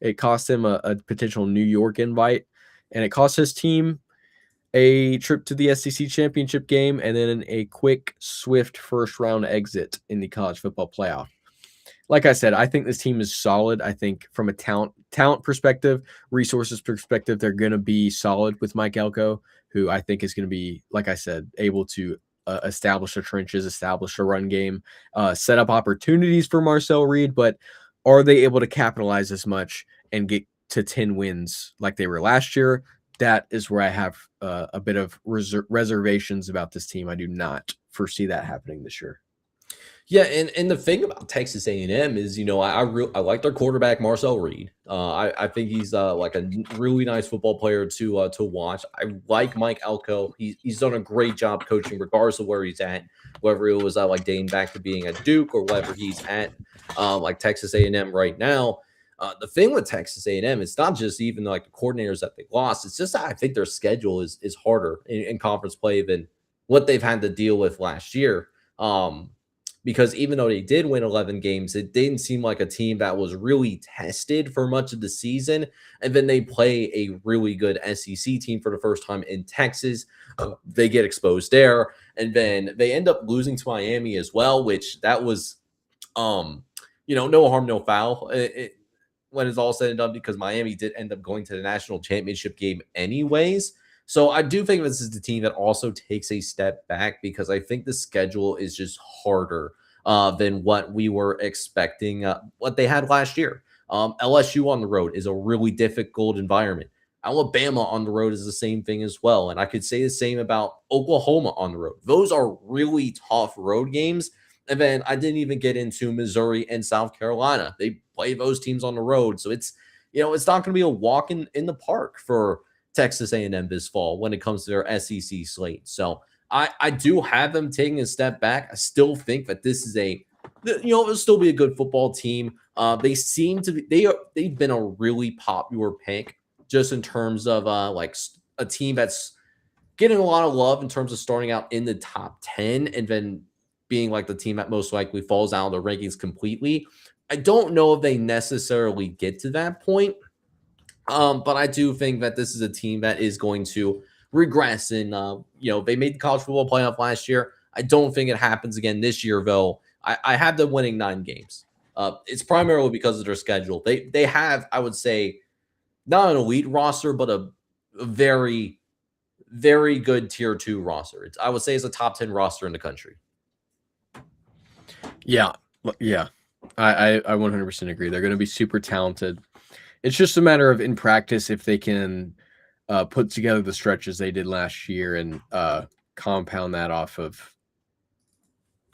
it cost him a potential New York invite, and it cost his team a trip to the SEC championship game, and then a quick, swift first-round exit in the college football playoff. Like I said, I think this team is solid. I think from a talent perspective, resources perspective, they're going to be solid with Mike Elko, who I think is going to be, like I said, able to establish the trenches, establish a run game, set up opportunities for Marcel Reed. But are they able to capitalize as much and get to 10 wins like they were last year? That is where I have a bit of reservations about this team. I do not foresee that happening this year.
Yeah, and the thing about Texas A&M is, I like their quarterback Marcel Reed. I think he's like a really nice football player to watch. I like Mike Elko. He's done a great job coaching, regardless of where he's at, whether it was like dating back to being at Duke or whether he's at like Texas A&M right now. The thing with Texas A&M, it's not just even like the coordinators that they lost. It's just that I think their schedule is harder in conference play than what they've had to deal with last year. because even though they did win 11 games, it didn't seem like a team that was really tested for much of the season. And then they play a really good SEC team for the first time in Texas. They get exposed there, and then they end up losing to Miami as well, which that was, no harm, no foul. When it's all said and done, because Miami did end up going to the national championship game anyways. So I do think this is the team that also takes a step back, because I think the schedule is just harder than what we were expecting, what they had last year. LSU on the road is a really difficult environment. Alabama on the road is the same thing as well. And I could say the same about Oklahoma on the road. Those are really tough road games. And then I didn't even get into Missouri and South Carolina. They play those teams on the road. So it's not going to be a walk in the park for Texas A&M this fall when it comes to their SEC slate. So I do have them taking a step back. I still think that this is it'll still be a good football team. They seem to be, they've been a really popular pick just in terms of like a team that's getting a lot of love in terms of starting out in the top 10 and then being like the team that most likely falls out of the rankings completely. I don't know if they necessarily get to that point. But I do think that this is a team that is going to regress. And, they made the college football playoff last year. I don't think it happens again this year, though. I have them winning 9 games. It's primarily because of their schedule. They have, I would say, not an elite roster, but a very, very good tier 2 roster. I would say it's a top 10 roster in the country.
Yeah. I 100% agree. They're going to be super talented. It's just a matter of in practice if they can put together the stretches they did last year and compound that off of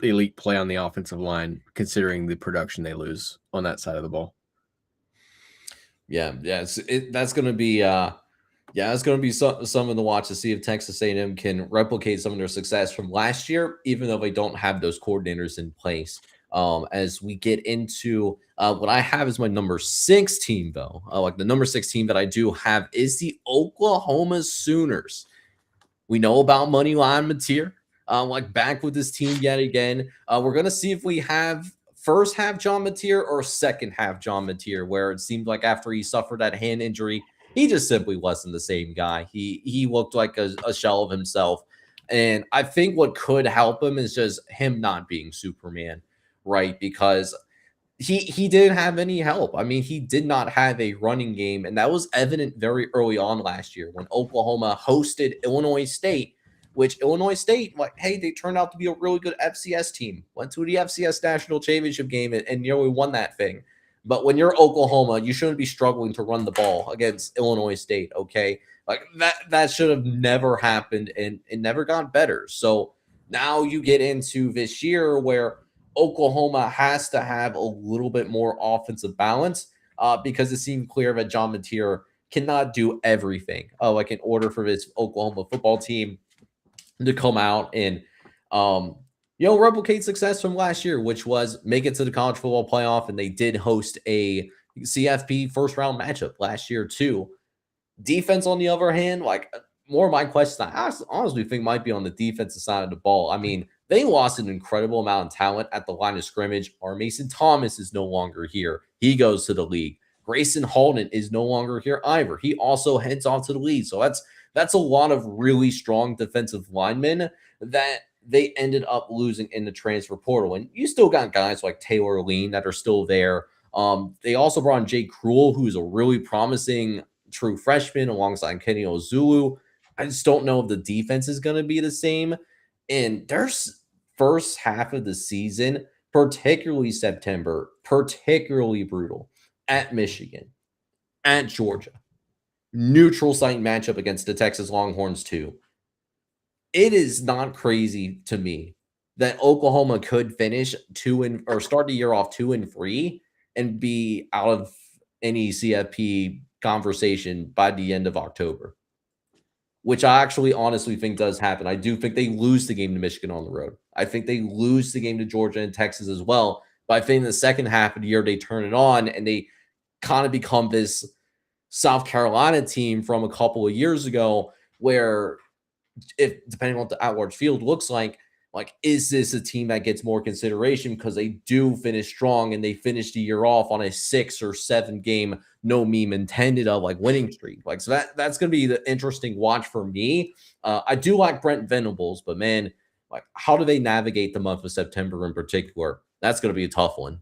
elite play on the offensive line, considering the production they lose on that side of the ball.
That's going to be it's going to be something to watch to see if Texas A&M can replicate some of their success from last year, even though they don't have those coordinators in place. As we get into what I have is my number 6 team, though. Like the number 6 team that I do have is the Oklahoma Sooners. We know about Moneyline Mateer, back with this team yet again. We're going to see if we have first half John Mateer or second half John Mateer, where it seemed like after he suffered that hand injury, he just simply wasn't the same guy. He looked like a shell of himself. And I think what could help him is just him not being Superman. Right, because he didn't have any help. I mean, he did not have a running game, and that was evident very early on last year when Oklahoma hosted Illinois State, which Illinois State, they turned out to be a really good FCS team. Went to the FCS national championship game and nearly won that thing. But when you're Oklahoma, you shouldn't be struggling to run the ball against Illinois State, okay? That should have never happened, and it never got better. So now you get into this year where Oklahoma has to have a little bit more offensive balance because it seemed clear that John Mateer cannot do everything. In order for this Oklahoma football team to come out and, replicate success from last year, which was make it to the college football playoff. And they did host a CFP first round matchup last year too. Defense, on the other hand, more of my question, I honestly think might be on the defensive side of the ball. I mean, they lost an incredible amount of talent at the line of scrimmage. Our Mason Thomas is no longer here. He goes to the league. Grayson Halden is no longer here either. He also heads off to the league. So that's a lot of really strong defensive linemen that they ended up losing in the transfer portal. And you still got guys like Taylor Lean that are still there. They also brought in Jay Cruel, who's a really promising true freshman alongside Kenny Ozulu. I just don't know if the defense is going to be the same. And their first half of the season, particularly September, particularly brutal at Michigan, at Georgia, neutral site matchup against the Texas Longhorns too. It is not crazy to me that Oklahoma could finish start the year off 2-3 and be out of any CFP conversation by the end of October, which I actually honestly think does happen. I do think they lose the game to Michigan on the road. I think they lose the game to Georgia and Texas as well. But I think in the second half of the year, they turn it on and they kind of become this South Carolina team from a couple of years ago where, if depending on what the at-large field looks like like, is this a team that gets more consideration because they do finish strong and they finish the year off on a 6 or 7 game, no meme intended, of like winning streak? Like, so that's going to be the interesting watch for me. I do like Brent Venables, but man, like, how do they navigate the month of September in particular? That's going to be a tough one.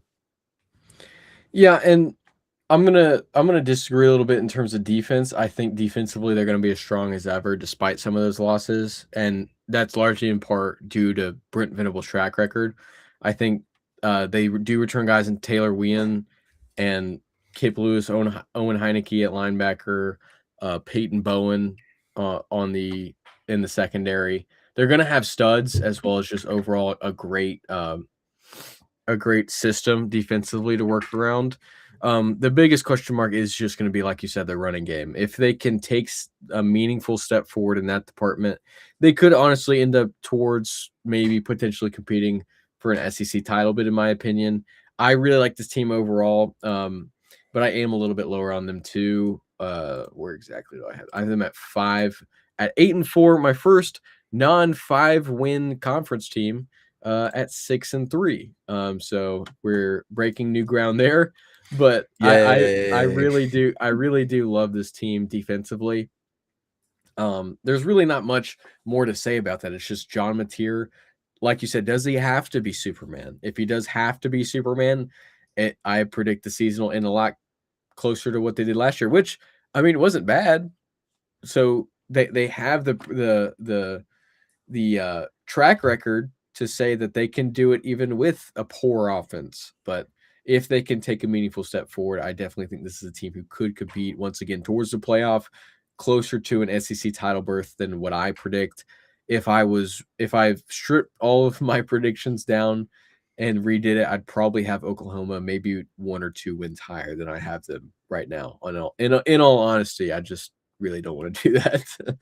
Yeah, and I'm gonna disagree a little bit in terms of defense. I think defensively they're gonna be as strong as ever despite some of those losses, and that's largely in part due to Brent Venables' track record. I think they do return guys in Taylor Wean and Kip Lewis, Owen Heineke at linebacker, Peyton Bowen in the secondary. They're gonna have studs as well as just overall a great system defensively to work around. The biggest question mark is just going to be, like you said, the running game. If they can take a meaningful step forward in that department, they could honestly end up towards maybe potentially competing for an SEC title. But in my opinion, I really like this team overall, but I am a little bit lower on them too. Where exactly do I have? I have them at 5, at 8-4. My first non-5 win conference team. At 6-3. So we're breaking new ground there. But I really do love this team defensively. There's really not much more to say about that. It's just John Mateer, like you said, does he have to be Superman? If he does have to be Superman, I predict the season will end a lot closer to what they did last year, which, I mean, it wasn't bad. So they have the track record to say that they can do it even with a poor offense. But if they can take a meaningful step forward, I definitely think this is a team who could compete once again towards the playoff, closer to an SEC title berth than what I predict. If I stripped all of my predictions down and redid it, I'd probably have Oklahoma maybe 1 or 2 wins higher than I have them right now. In all honesty, I just really don't want to do that.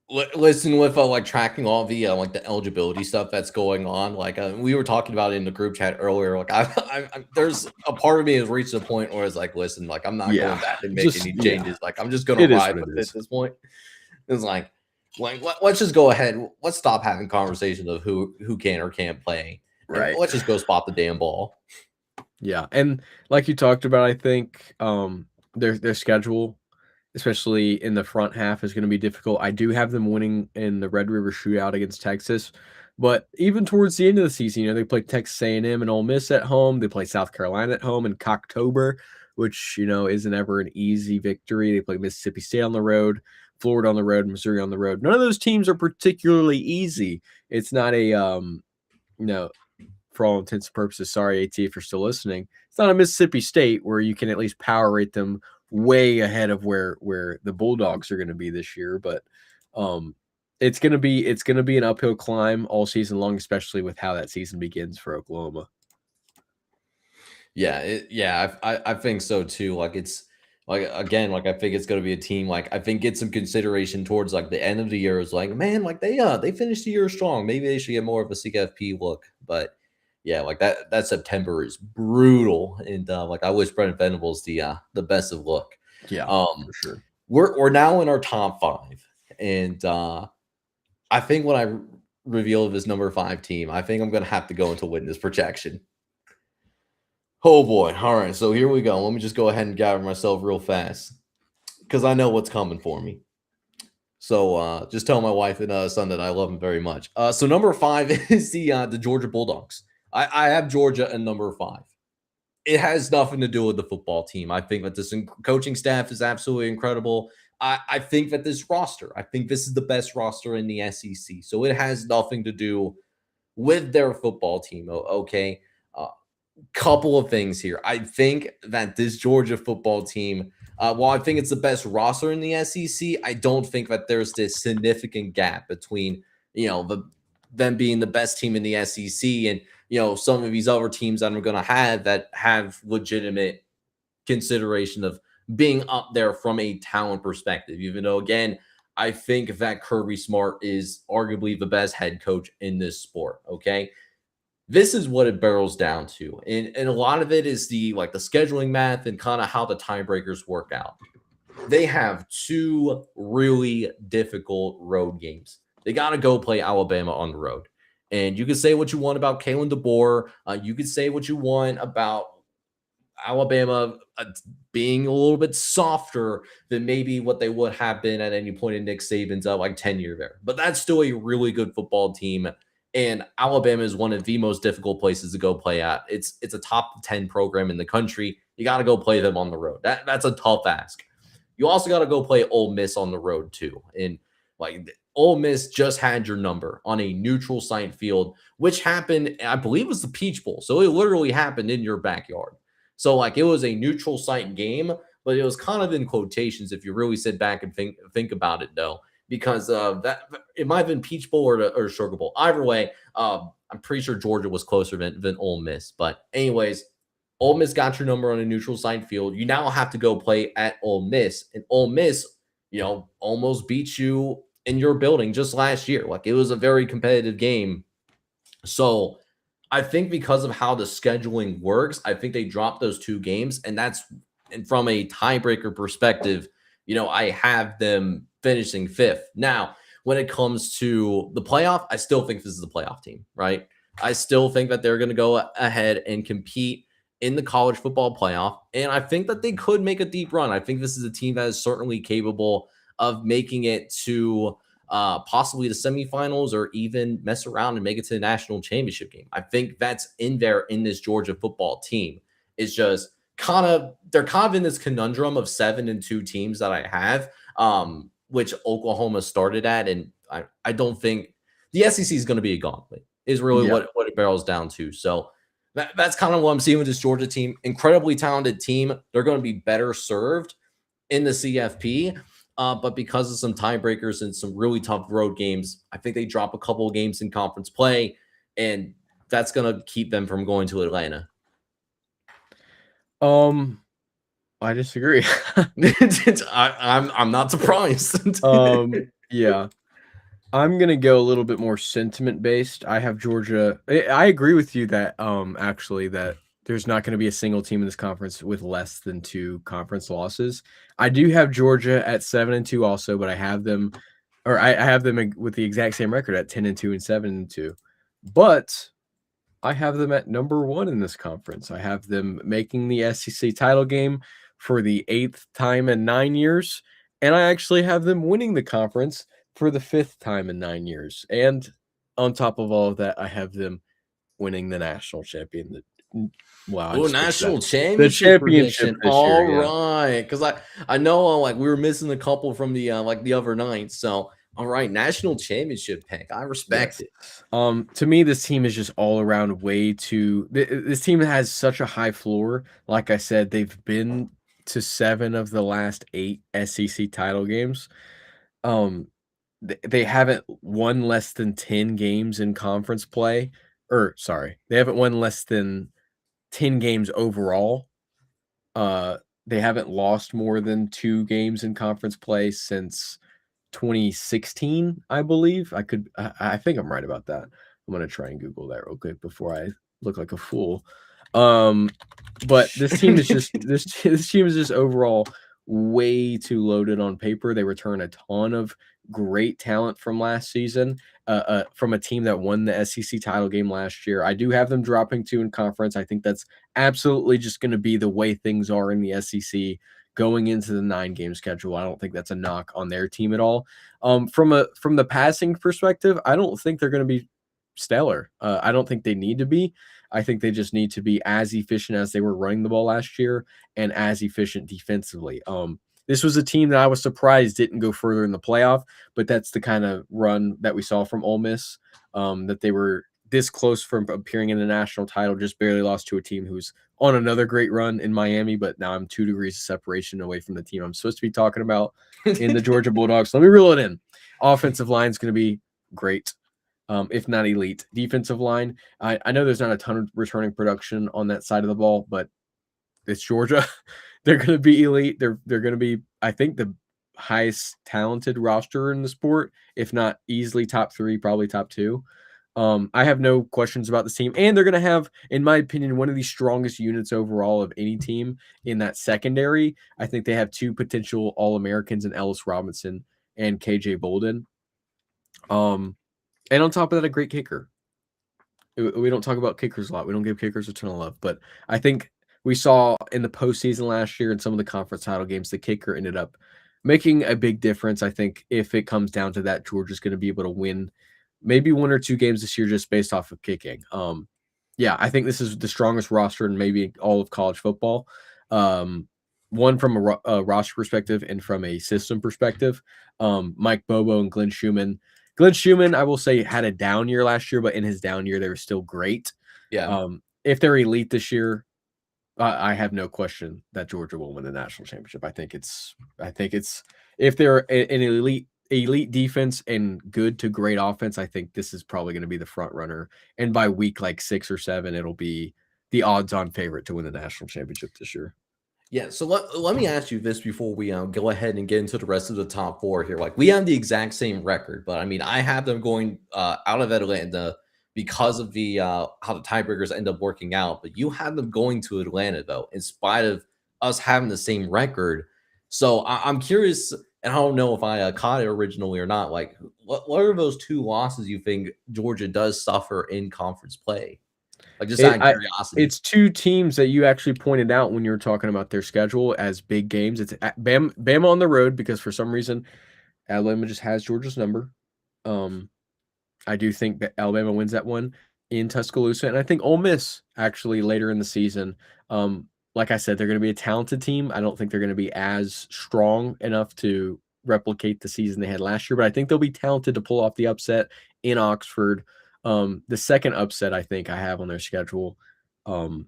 Listen, with like tracking all the like the eligibility stuff that's going on, like we were talking about it in the group chat earlier. Like, there's a part of me has reached a point where it's like, listen, like, I'm not going back and make any changes. Yeah. Like, I'm just going to ride with it at this point. It's like let's just go ahead. Let's stop having conversations of who can or can't play.
Right.
Let's just go spot the damn ball.
Yeah, and like you talked about, I think their schedule, especially in the front half, is going to be difficult. I do have them winning in the Red River Shootout against Texas, but even towards the end of the season, they play Texas A&M and Ole Miss at home. They play South Carolina at home in Cocktober, which isn't ever an easy victory. They play Mississippi State on the road, Florida on the road, Missouri on the road. None of those teams are particularly easy. It's not a for all intents and purposes, sorry AT if you're still listening, it's not a Mississippi State where you can at least power rate them way ahead of where the Bulldogs are going to be this year. But it's going to be an uphill climb all season long, especially with how that season begins for Oklahoma.
Yeah, I think so too. Like, it's like, again, like, I think it's going to be a team, like, I think get some consideration towards like the end of the year. Is like, man, like they finished the year strong. Maybe they should get more of a CFP look. But yeah, like that September is brutal, and like, I wish Brent Venables the best of luck.
Yeah, for sure.
We're now in our top 5, and I think when I reveal this number 5 team, I think I'm gonna have to go into witness protection. Oh boy! All right, so here we go. Let me just go ahead and gather myself real fast, because I know what's coming for me. So just tell my wife and son that I love them very much. So number 5 is the Georgia Bulldogs. I have Georgia at number 5. It has nothing to do with the football team. I think that this coaching staff is absolutely incredible. I think that this roster, I think this is the best roster in the SEC. So it has nothing to do with their football team. Okay. Couple of things here. I think that this Georgia football team, while I think it's the best roster in the SEC, I don't think that there's this significant gap between, them being the best team in the SEC and, some of these other teams that I'm going to have legitimate consideration of being up there from a talent perspective, even though, again, I think that Kirby Smart is arguably the best head coach in this sport. Okay. This is what it barrels down to. And a lot of it is the scheduling math and kind of how the tiebreakers work out. They have 2 really difficult road games. They got to go play Alabama on the road. And you can say what you want about Kalen DeBoer. You can say what you want about Alabama being a little bit softer than maybe what they would have been at any point in Nick Saban's tenure there. But that's still a really good football team. And Alabama is one of the most difficult places to go play at. It's a top 10 program in the country. You got to go play them on the road. That's a tough ask. You also got to go play Ole Miss on the road too. And Ole Miss just had your number on a neutral site field, which happened, I believe it was the Peach Bowl. So it literally happened in your backyard. So it was a neutral site game, but it was kind of in quotations if you really sit back and think about it, though, because that it might have been Peach Bowl or Sugar Bowl. Either way, I'm pretty sure Georgia was closer than Ole Miss. But anyways, Ole Miss got your number on a neutral site field. You now have to go play at Ole Miss, and Ole Miss, almost beat you in your building just last year. It was a very competitive game. So I think because of how the scheduling works, I think they dropped those 2 games. And from a tiebreaker perspective, I have them finishing 5th. Now, when it comes to the playoff, I still think this is a playoff team, right? I still think that they're going to go ahead and compete in the college football playoff. And I think that they could make a deep run. I think this is a team that is certainly capable of making it to possibly the semifinals or even mess around and make it to the national championship game. I think that's in there in this Georgia football team. It's just they're kind of in this conundrum of 7-2 teams that I have, which Oklahoma started at. And I don't think the SEC is going to be a gauntlet is really what it barrels down to. So that's kind of what I'm seeing with this Georgia team. Incredibly talented team. They're going to be better served in the CFP. But because of some tiebreakers and some really tough road games, I think they drop a couple of games in conference play, and that's going to keep them from going to Atlanta.
I disagree.
I'm not surprised.
Yeah. I'm going to go a little bit more sentiment based. I have Georgia. I agree with you that actually that there's not going to be a single team in this conference with less than 2 conference losses. I do have Georgia at 7-2 also, but I have them with the exact same record at 10-2 and 7-2. But I have them at number 1 in this conference. I have them making the SEC title game for the 8th time in 9 years, and I actually have them winning the conference for the 5th time in 9 years. And on top of all of that, I have them winning the national champion.
National championship.
The championship this
All
year,
right, because I know we were missing a couple from the the other night. So all right, national championship pick. I respect it.
To me, this team is just all around way too. This team has such a high floor. Like I said, they've been to 7 of the last 8 SEC title games. They haven't won less than 10 games in conference play. They haven't won less than 10 games overall. They haven't lost more than 2 games in conference play since 2016, I believe. I think I'm right about that. I'm going to try and Google that real quick before I look like a fool. But this team is just this team is just overall way too loaded on paper. They return a ton of great talent from last season, from a team that won the SEC title game last year. I do have them dropping 2 in conference. I think that's absolutely just going to be the way things are in the SEC going into the 9-game schedule. I don't think that's a knock on their team at all. From the passing perspective, I don't think they're going to be stellar. I don't think they need to be. I think they just need to be as efficient as they were running the ball last year and as efficient defensively. This was a team that I was surprised didn't go further in the playoff, but that's the kind of run that we saw from Ole Miss, that they were this close from appearing in the national title, just barely lost to a team who's on another great run in Miami, but now I'm 2 degrees of separation away from the team I'm supposed to be talking about in the Georgia Bulldogs. Let me reel it in. Offensive line is going to be great, if not elite. Defensive line, I know there's not a ton of returning production on that side of the ball, but it's Georgia. They're going to be elite. They're going to be, I think, the highest talented roster in the sport, if not easily top 3, probably top 2. I have no questions about this team, and they're going to have, in my opinion, one of the strongest units overall of any team in that secondary. I think they have 2 potential All-Americans in Ellis Robinson and KJ Bolden. And on top of that, a great kicker. we don't talk about kickers a lot. We don't give kickers a ton of love, but I think we saw in the postseason last year in some of the conference title games, the kicker ended up making a big difference. I think if it comes down to that, Georgia's going to be able to win maybe 1 or 2 games this year just based off of kicking. Yeah, I think this is the strongest roster in maybe all of college football. One from a roster perspective and from a system perspective. Mike Bobo and Glenn Schumann. Glenn Schumann, I will say, had a down year last year, but in his down year, they were still great.
Yeah.
If they're elite this year, I have no question that Georgia will win the national championship. I think it's if they're an elite defense and good to great offense, I think this is probably going to be the front runner. And by week like 6 or 7, it'll be the odds-on favorite to win the national championship this year.
Yeah, so let me ask you this before we go ahead and get into the rest of the top 4 here. Like, we have the exact same record, but I mean, I have them going out of Atlanta because of the how the tiebreakers end up working out. But you have them going to Atlanta though, in spite of us having the same record. So I'm curious, and I don't know if I caught it originally or not. Like, what are those 2 losses you think Georgia does suffer in conference play? Like, just out of curiosity.
It's 2 teams that you actually pointed out when you were talking about their schedule as big games. It's Bama on the road because for some reason Alabama just has Georgia's number. I do think that Alabama wins that one in Tuscaloosa, and I think Ole Miss actually later in the season. Like I said, they're going to be a talented team. I don't think they're going to be as strong enough to replicate the season they had last year, but I think they'll be talented to pull off the upset in Oxford. The second upset I think I have on their schedule, in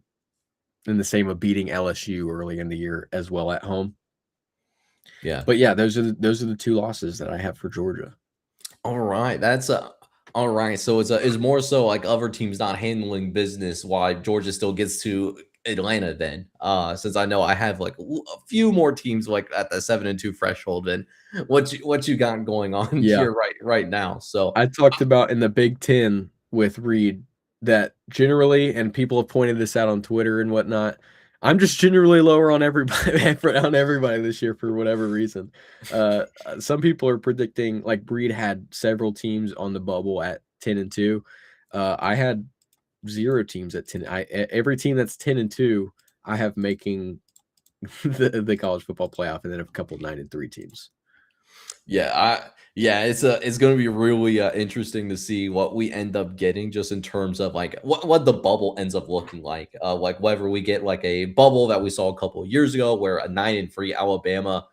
the same of beating LSU early in the year as well at home.
Yeah,
but yeah, those are the 2 losses that I have for Georgia.
All right, that's all right. So it's more so like other teams not handling business, why Georgia still gets to Atlanta. Then, since I know I have like a few more teams like at the 7-2 threshold, and what you got going on here right now. So
I talked about in the Big Ten with Reed that generally, and people have pointed this out on Twitter and whatnot, I'm just generally lower on everybody this year for whatever reason. Some people are predicting, like Breed had several teams on the bubble at 10-2. I had 0 teams at 10. Every team that's 10-2, I have making the college football playoff, and then a couple 9-3 teams.
Yeah, it's going to be really interesting to see what we end up getting, just in terms of like what the bubble ends up looking like. Like whether we get like a bubble that we saw a couple of years ago, where a 9-3 Alabama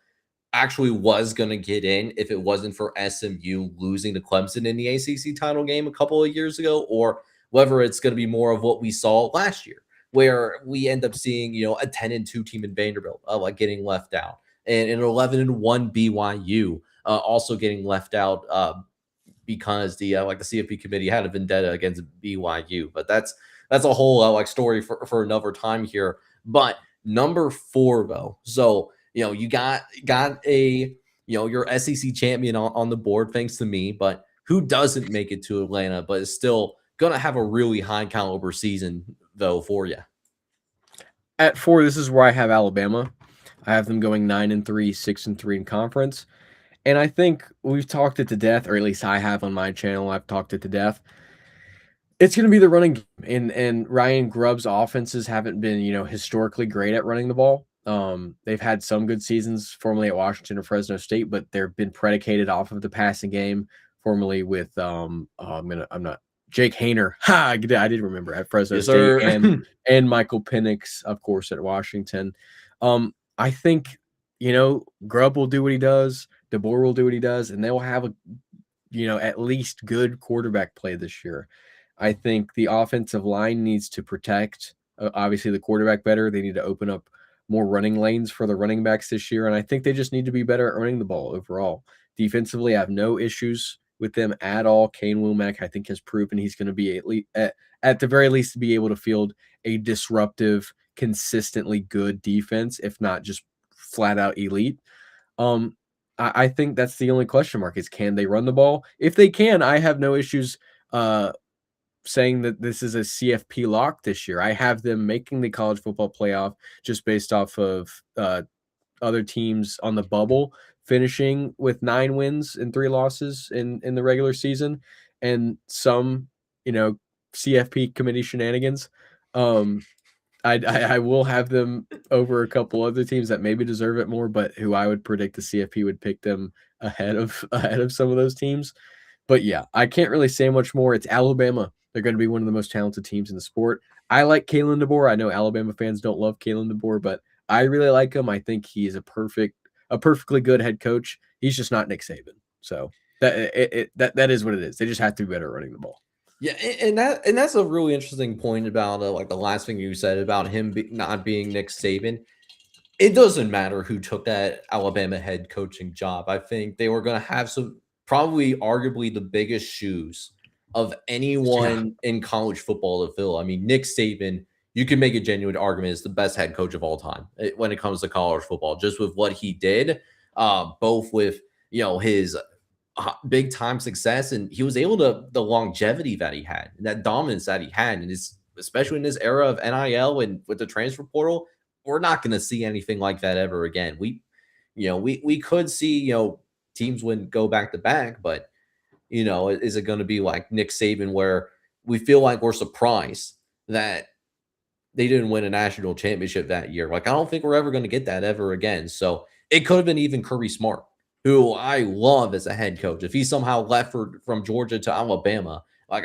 actually was going to get in if it wasn't for SMU losing to Clemson in the ACC title game a couple of years ago, or whether it's going to be more of what we saw last year, where we end up seeing a 10-2 team in Vanderbilt like getting left out, and an 11-1 BYU. Also getting left out because the like the CFB committee had a vendetta against BYU, but that's a whole like story for another time here. But number 4 though, so you got a your SEC champion on the board thanks to me, but who doesn't make it to Atlanta but is still gonna have a really high caliber season though for you?
At 4, this is where I have Alabama. I have them going 9-3, 6-3 in conference. And I think we've talked it to death, or at least I have on my channel. I've talked it to death. It's going to be the running game, and Ryan Grubb's offenses haven't been, historically great at running the ball. They've had some good seasons formerly at Washington or Fresno State, but they've been predicated off of the passing game. Formerly with Jake Hayner. I did remember at Fresno State, and Michael Penix, of course, at Washington. I think Grubb will do what he does. DeBoer will do what he does, and they will have at least good quarterback play this year. I think the offensive line needs to protect, obviously, the quarterback better. They need to open up more running lanes for the running backs this year, and I think they just need to be better at running the ball overall. Defensively, I have no issues with them at all. Kane Womack, I think, has proven he's going to be at the very least be able to field a disruptive, consistently good defense, if not just flat out elite. I think that's the only question mark is, can they run the ball? If they can, I have no issues saying that this is a CFP lock this year. I have them making the college football playoff just based off of other teams on the bubble finishing with 9 wins and 3 losses in the regular season, and some CFP committee shenanigans. I will have them over a couple other teams that maybe deserve it more, but who I would predict the CFP would pick them ahead of some of those teams. But yeah, I can't really say much more. It's Alabama. They're going to be one of the most talented teams in the sport. I like Kalen DeBoer. I know Alabama fans don't love Kalen DeBoer, but I really like him. I think he's a perfectly good head coach. He's just not Nick Saban. So that is what it is. They just have to be better at running the ball.
Yeah, and that's a really interesting point about like the last thing you said about him not being Nick Saban. It doesn't matter who took that Alabama head coaching job. I think they were going to have some probably arguably the biggest shoes of anyone in college football to fill. I mean, Nick Saban, you can make a genuine argument is the best head coach of all time when it comes to college football, just with what he did, both with his big time success, and he was able to the longevity that he had and that dominance that he had, and especially in this era of NIL and with the transfer portal, we're not going to see anything like that ever again. We could see teams wouldn't go back to back, but is it going to be like Nick Saban where we feel like we're surprised that they didn't win a national championship that year? Like, I don't think we're ever going to get that ever again. So it could have been even Kirby Smart, who I love as a head coach. If he somehow left from Georgia to Alabama, like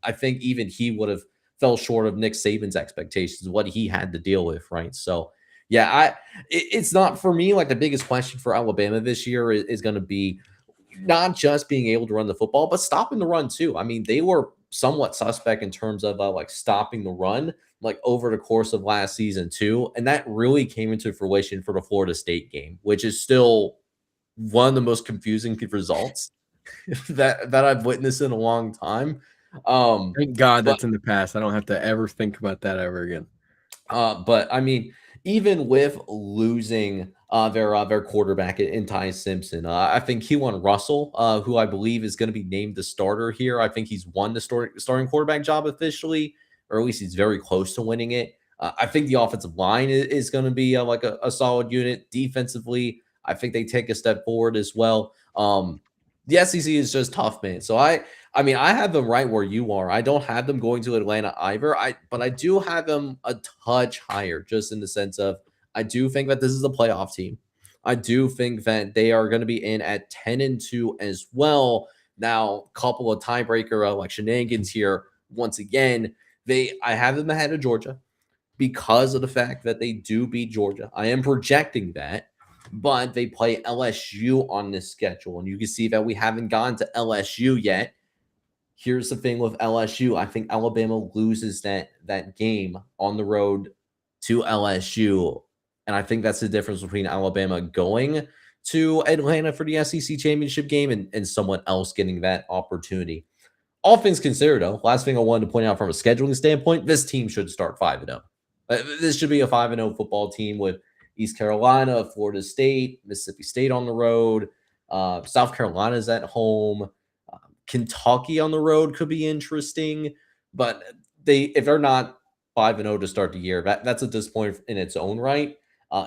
I think even he would have fell short of Nick Saban's expectations, what he had to deal with, right? So, yeah, it's not for me like the biggest question for Alabama this year is going to be not just being able to run the football, but stopping the run too. I mean, they were somewhat suspect in terms of like stopping the run like over the course of last season too, and that really came into fruition for the Florida State game, which is still one of the most confusing results that I've witnessed in a long time.
Thank God that's in the past. I don't have to ever think about that ever again.
But I mean, even with losing their quarterback in Ty Simpson, I think Keelan Russell, who I believe is going to be named the starter here, I think he's won the starting quarterback job officially, or at least he's very close to winning it. I think the offensive line is going to be like a solid unit. Defensively, I think they take a step forward as well. The SEC is just tough, man. So I mean, I have them right where you are. I don't have them going to Atlanta either. But I do have them a touch higher, just in the sense of I do think that this is a playoff team. I do think that they are going to be in at 10-2 as well. Now, a couple of tiebreaker like shenanigans here. Once again, I have them ahead of Georgia because of the fact that they do beat Georgia. I am projecting that. But they play LSU on this schedule, and you can see that we haven't gone to LSU yet. Here's the thing with LSU. I think Alabama loses that game on the road to LSU, and I think that's the difference between Alabama going to Atlanta for the SEC championship game and someone else getting that opportunity. All things considered, though, last thing I wanted to point out from a scheduling standpoint, this team should start 5-0. This should be a 5-0 football team with East Carolina, Florida State, Mississippi State on the road. South Carolina is at home. Kentucky on the road could be interesting. But if they're not 5-0 to start the year, that's a disappointment in its own right.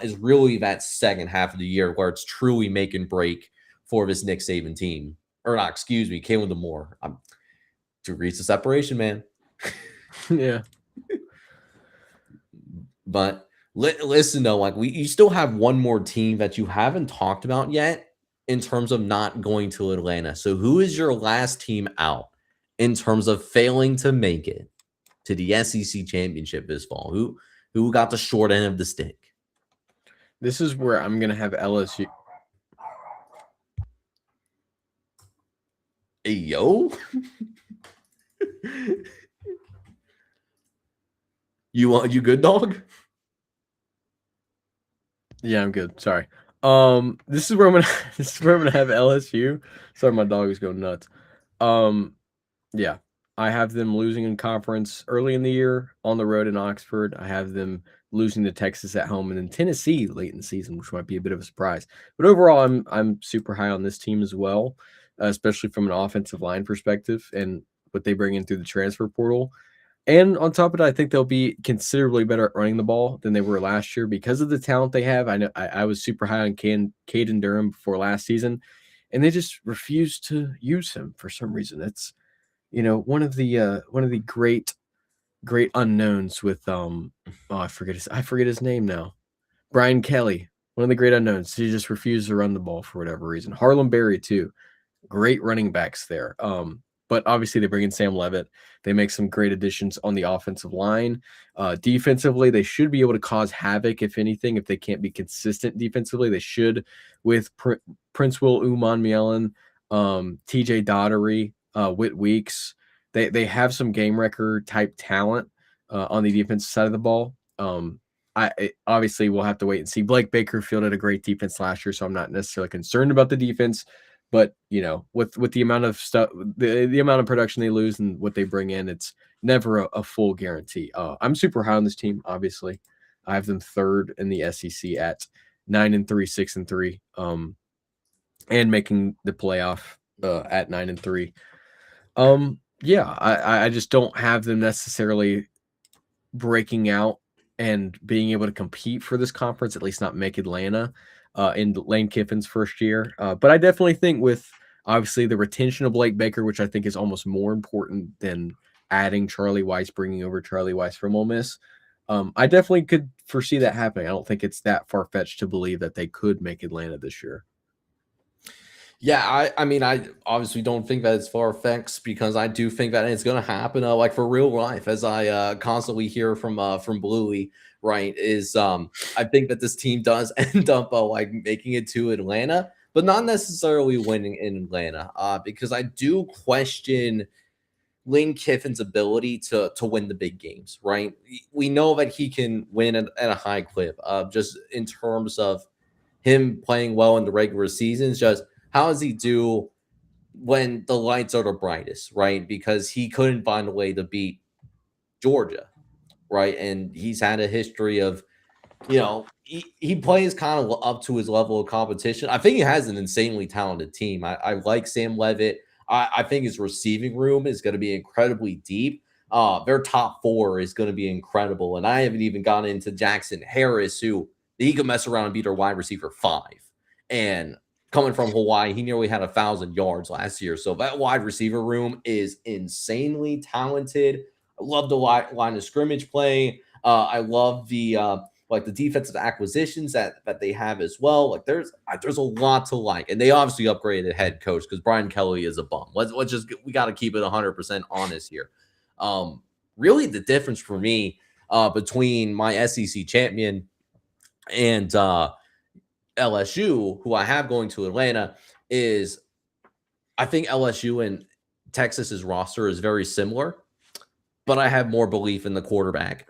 Is really that second half of the year where it's truly make and break for this Nick Saban team. Or not, excuse me, Kalen DeBoer. To reach the separation, man.
Yeah.
But listen, though, like you still have one more team that you haven't talked about yet in terms of not going to Atlanta. So who is your last team out in terms of failing to make it to the SEC championship this fall? Who got the short end of the stick?
This is where I'm going to have LSU.
Hey, yo. You good, dog?
Yeah, I'm good. Sorry. This is where I'm gonna have LSU. Sorry, my dog is going nuts. Yeah, I have them losing in conference early in the year on the road in Oxford. I have them losing to Texas at home and then Tennessee late in the season, which might be a bit of a surprise. But overall, I'm super high on this team as well, especially from an offensive line perspective and what they bring in through the transfer portal. And on top of it, I think they'll be considerably better at running the ball than they were last year because of the talent they have. I know I was super high on Caden Durham before last season, and they just refused to use him for some reason. one of the great unknowns with I forget his name now. Brian Kelly, one of the great unknowns. He just refused to run the ball for whatever reason. Harlem Berry too. Great running backs there. But obviously they bring in Sam Levitt. They make some great additions on the offensive line. Defensively, they should be able to cause havoc, if anything. If they can't be consistent defensively, they should with Prince Will Uman TJ Daughtery, Whit Weeks. They have some game record type talent on the defensive side of the ball. Obviously we'll have to wait and see. Blake Baker fielded a great defense last year, so I'm not necessarily concerned about the defense. But with the amount of stuff, the amount of production they lose and what they bring in, it's never a full guarantee. I'm super high on this team. Obviously, I have them third in the SEC at 9-3, 6-3, and making the playoff at 9-3. Yeah, I just don't have them necessarily breaking out and being able to compete for this conference, at least not make Atlanta in Lane Kiffin's first year. But I definitely think with obviously the retention of Blake Baker, which I think is almost more important than adding Charlie Weiss, bringing over Charlie Weiss from Ole Miss. I definitely could foresee that happening. I don't think it's that far-fetched to believe that they could make Atlanta this year.
Yeah, I mean, I obviously don't think that it's far-fetched because I do think that it's going to happen, like for real life, as I constantly hear from Bluey, right? Is I think that this team does end up like making it to Atlanta, but not necessarily winning in Atlanta, because I do question Lane Kiffin's ability to win the big games, right? We know that he can win at a high clip, just in terms of him playing well in the regular seasons, just how does he do when the lights are the brightest, right? Because he couldn't find a way to beat Georgia, right? And he's had a history of, he plays kind of up to his level of competition. I think he has an insanely talented team. I like Sam Levitt. I think his receiving room is going to be incredibly deep. Their top four is going to be incredible. And I haven't even gotten into Jackson Harris, who he could mess around and beat their wide receiver 5. And coming from Hawaii, he nearly had 1,000 yards last year. So that wide receiver room is insanely talented. I love the line of scrimmage play. I love the the defensive acquisitions that they have as well. Like there's a lot to like, and they obviously upgraded head coach because Brian Kelly is a bum. We got to keep it 100% honest here. Really, the difference for me between my SEC champion and LSU, who I have going to Atlanta, is I think LSU and Texas's roster is very similar, but I have more belief in the quarterback.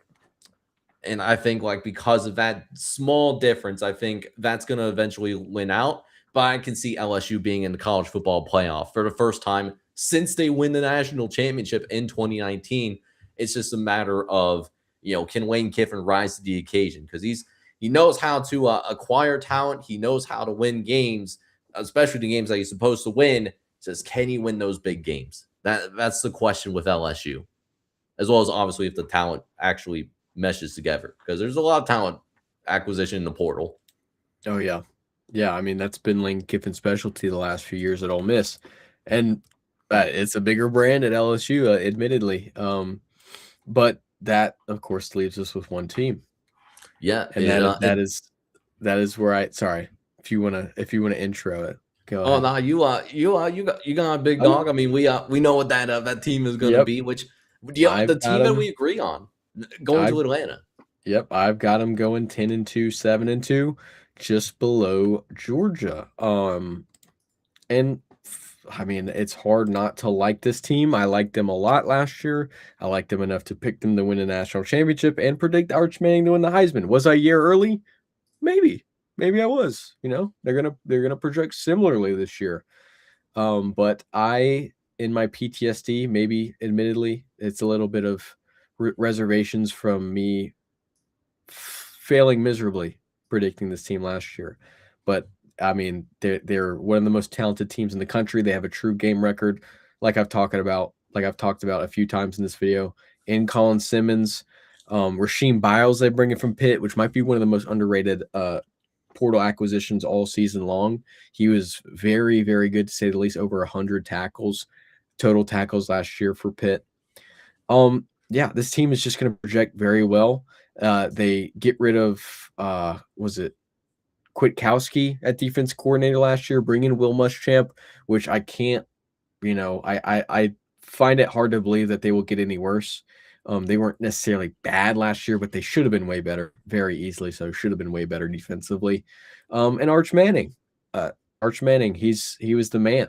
And I think because of that small difference, I think that's going to eventually win out. But I can see LSU being in the college football playoff for the first time since they win the national championship in 2019. It's just a matter of, can Lane Kiffin rise to the occasion? Because he knows how to acquire talent. He knows how to win games, especially the games that he's supposed to win. Says, can he win those big games? That's the question with LSU, as well as obviously if the talent actually meshes together, because there's a lot of talent acquisition in the portal.
Oh yeah. Yeah. I mean, that's been Lane Kiffin's specialty the last few years at Ole Miss, and it's a bigger brand at LSU, admittedly. But that of course leaves us with one team.
Yeah.
And that is where if you want to intro it. Go ahead.
Oh no, you got a big dog. I mean, we know what that team is going to be, which the team that we agree on going to Atlanta.
Yep, I've got them going 10-2, 7-2, just below Georgia. And I mean, it's hard not to like this team. I liked them a lot last year. I liked them enough to pick them to win a national championship and predict Arch Manning to win the Heisman. Was I a year early? Maybe I was. They're gonna project similarly this year. But in my PTSD, maybe admittedly, it's a little bit of reservations from me failing miserably predicting this team last year. But I mean, they're one of the most talented teams in the country. They have a true game record, like I've talked about a few times in this video. In Colin Simmons, Rasheem Biles, they bring in from Pitt, which might be one of the most underrated portal acquisitions all season long. He was very, very good, to say the least, over 100 tackles. total tackles last year for Pitt. Yeah, this team is just going to project very well. They get rid of was it Kwiatkowski at defense coordinator last year, bring in Will Muschamp, which I can't, I find it hard to believe that they will get any worse. They weren't necessarily bad last year, but they should have been way better, very easily. So should have been way better defensively. And Arch Manning, he was the man.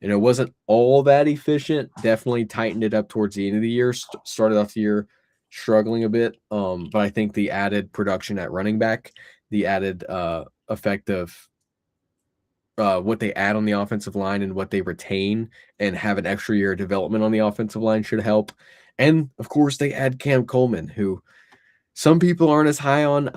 And it wasn't all that efficient. Definitely tightened it up towards the end of the year. Started off the year struggling a bit. But I think the added production at running back, the added effect of what they add on the offensive line and what they retain and have an extra year of development on the offensive line should help. And of course, they add Cam Coleman, who some people aren't as high on.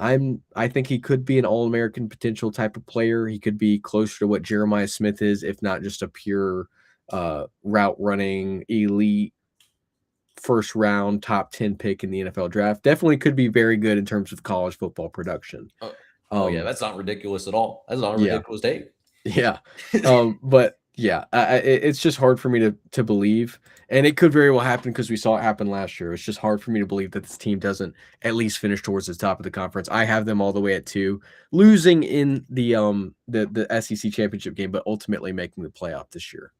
I think he could be an All-American potential type of player. He could be closer to what Jeremiah Smith is, if not just a pure route running elite first round top 10 pick in the NFL draft. Definitely could be very good in terms of college football production.
Yeah, that's not ridiculous at all. That's not a ridiculous take.
Yeah. But yeah, it's just hard for me to believe. And it could very well happen because we saw it happen last year. It's just hard for me to believe that this team doesn't at least finish towards the top of the conference. I have them all the way at 2, losing in the SEC championship game, but ultimately making the playoff this year.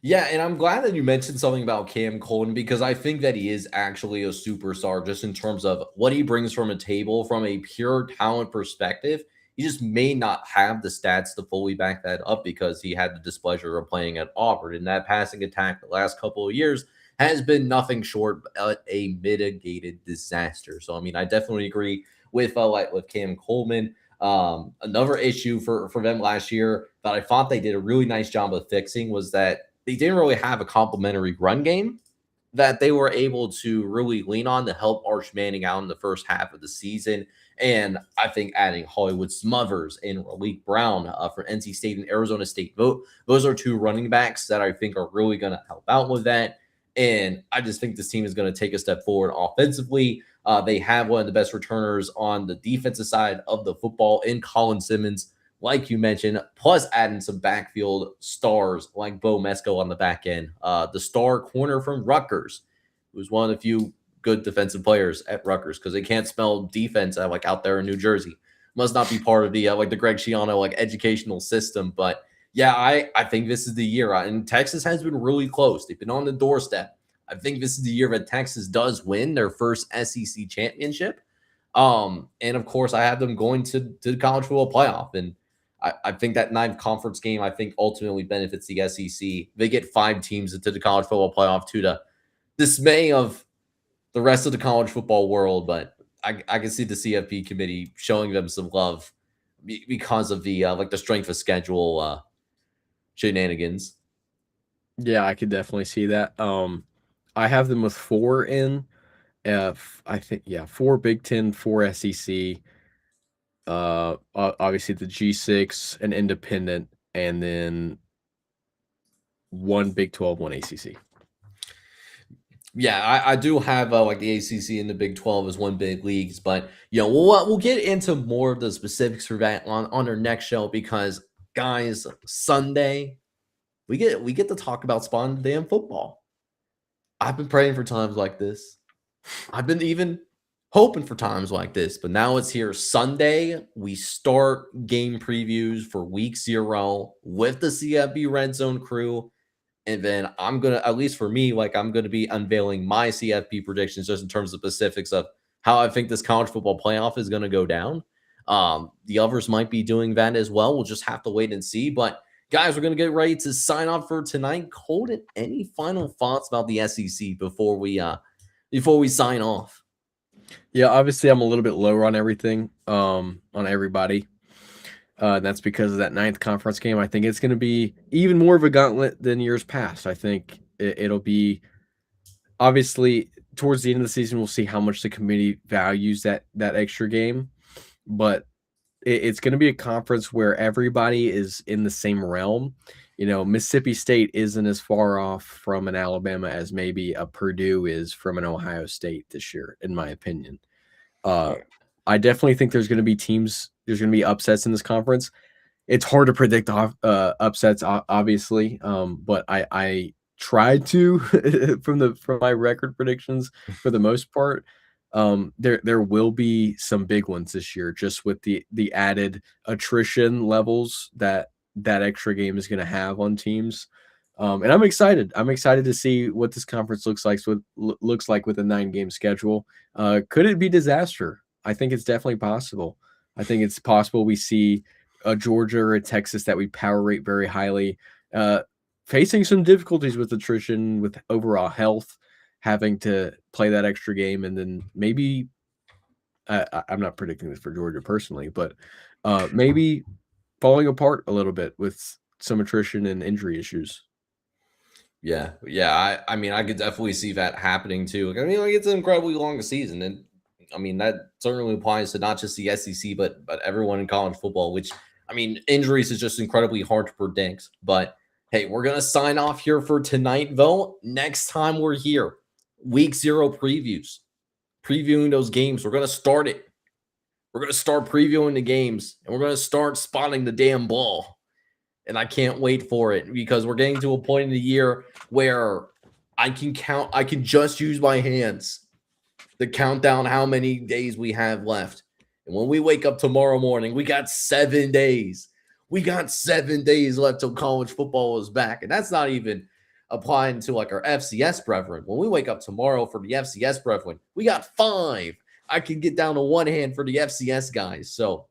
Yeah, and I'm glad that you mentioned something about Cam Coleman because I think that he is actually a superstar just in terms of what he brings from a table from a pure talent perspective. He just may not have the stats to fully back that up because he had the displeasure of playing at Auburn. And that passing attack the last couple of years has been nothing short of a mitigated disaster. So, I mean, I definitely agree with Cam Coleman. Another issue for them last year that I thought they did a really nice job of fixing was that they didn't really have a complementary run game that they were able to really lean on to help Arch Manning out in the first half of the season. And I think adding Hollywood Smothers and Raleek Brown for NC State and Arizona State, those are 2 running backs that I think are really going to help out with that. And I just think this team is going to take a step forward offensively. They have one of the best returners on the defensive side of the football in Colin Simmons, like you mentioned, plus adding some backfield stars like Bo Mesco on the back end. The star corner from Rutgers, who's one of the few good defensive players at Rutgers because they can't spell defense out there in New Jersey. Must not be part of the the Greg Schiano educational system. But yeah, I think this is the year. And Texas has been really close. They've been on the doorstep. I think this is the year that Texas does win their first SEC championship. And of course, I have them going to the college football playoff. And I think that 9th conference game, I think, ultimately benefits the SEC. They get 5 teams into the college football playoff to the dismay of the rest of the college football world. But I can see the CFP committee showing them some love because of the the strength of schedule shenanigans.
Yeah, I could definitely see that. I have them with 4 in. I think 4 Big Ten, 4 SEC. Obviously the G6, an independent, and then 1 Big 12, 1 ACC.
Yeah, I do have the ACC and the Big 12 as 1 big leagues, but we'll get into more of the specifics for that on our next show because guys, Sunday we get to talk about Spawn damn football. I've been praying for times like this. I've been even hoping for times like this, but now it's here. Sunday, we start game previews for week 0 with the CFB Red Zone crew. And then I'm going to, at least for me, I'm going to be unveiling my CFP predictions just in terms of specifics of how I think this college football playoff is going to go down. The others might be doing that as well. We'll just have to wait and see. But guys, we're going to get ready to sign off for tonight. Colton, any final thoughts about the SEC before we sign off?
Yeah, obviously I'm a little bit lower on everything, on everybody. That's because of that 9th conference game. I think it's going to be even more of a gauntlet than years past. I think it'll be obviously towards the end of the season. We'll see how much the committee values that extra game, but it's going to be a conference where everybody is in the same realm. Mississippi State isn't as far off from an Alabama as maybe a Purdue is from an Ohio State this year, in my opinion. I definitely think there's going to be upsets in this conference. it's hard to predict upsets, obviously. But I tried to from my record predictions for the most part. There will be some big ones this year, just with the added attrition levels that extra game is going to have on teams. And I'm excited. I'm excited to see what this conference looks like with a 9-game schedule. Could it be disaster? I think it's definitely possible. I think it's possible we see a Georgia or a Texas that we power rate very highly, facing some difficulties with attrition, with overall health, having to play that extra game, and then maybe I'm not predicting this for Georgia personally, but maybe falling apart a little bit with some attrition and injury issues.
Yeah. I mean, I could definitely see that happening too. I mean, like, it's an incredibly long season, and I mean that certainly applies to not just the SEC, but everyone in college football. Which, I mean, injuries is just incredibly hard to predict. But hey, we're gonna sign off here for tonight, though. Next time we're here, Week 0 previewing those games. We're gonna start it. We're gonna start previewing the games, and we're gonna start spotting the damn ball. And I can't wait for it, because we're getting to a point in the year where I can just use my hands to count down how many days we have left. And when we wake up tomorrow morning, we got 7 days. We got 7 days left till college football is back. And that's not even applying to like our FCS brethren. When we wake up tomorrow for the FCS brethren, we got 5. I can get down to one hand for the FCS guys. So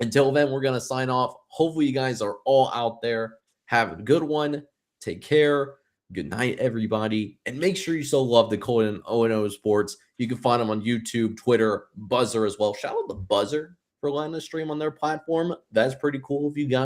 until then, we're going to sign off. Hopefully you guys are all out there. Have a good one. Take care. Good night, everybody. And make sure you still love the Colton O&O Sports. You can find them on YouTube, Twitter, Buzzer as well. Shout out to Buzzer for letting us stream on their platform. That's pretty cool of you guys.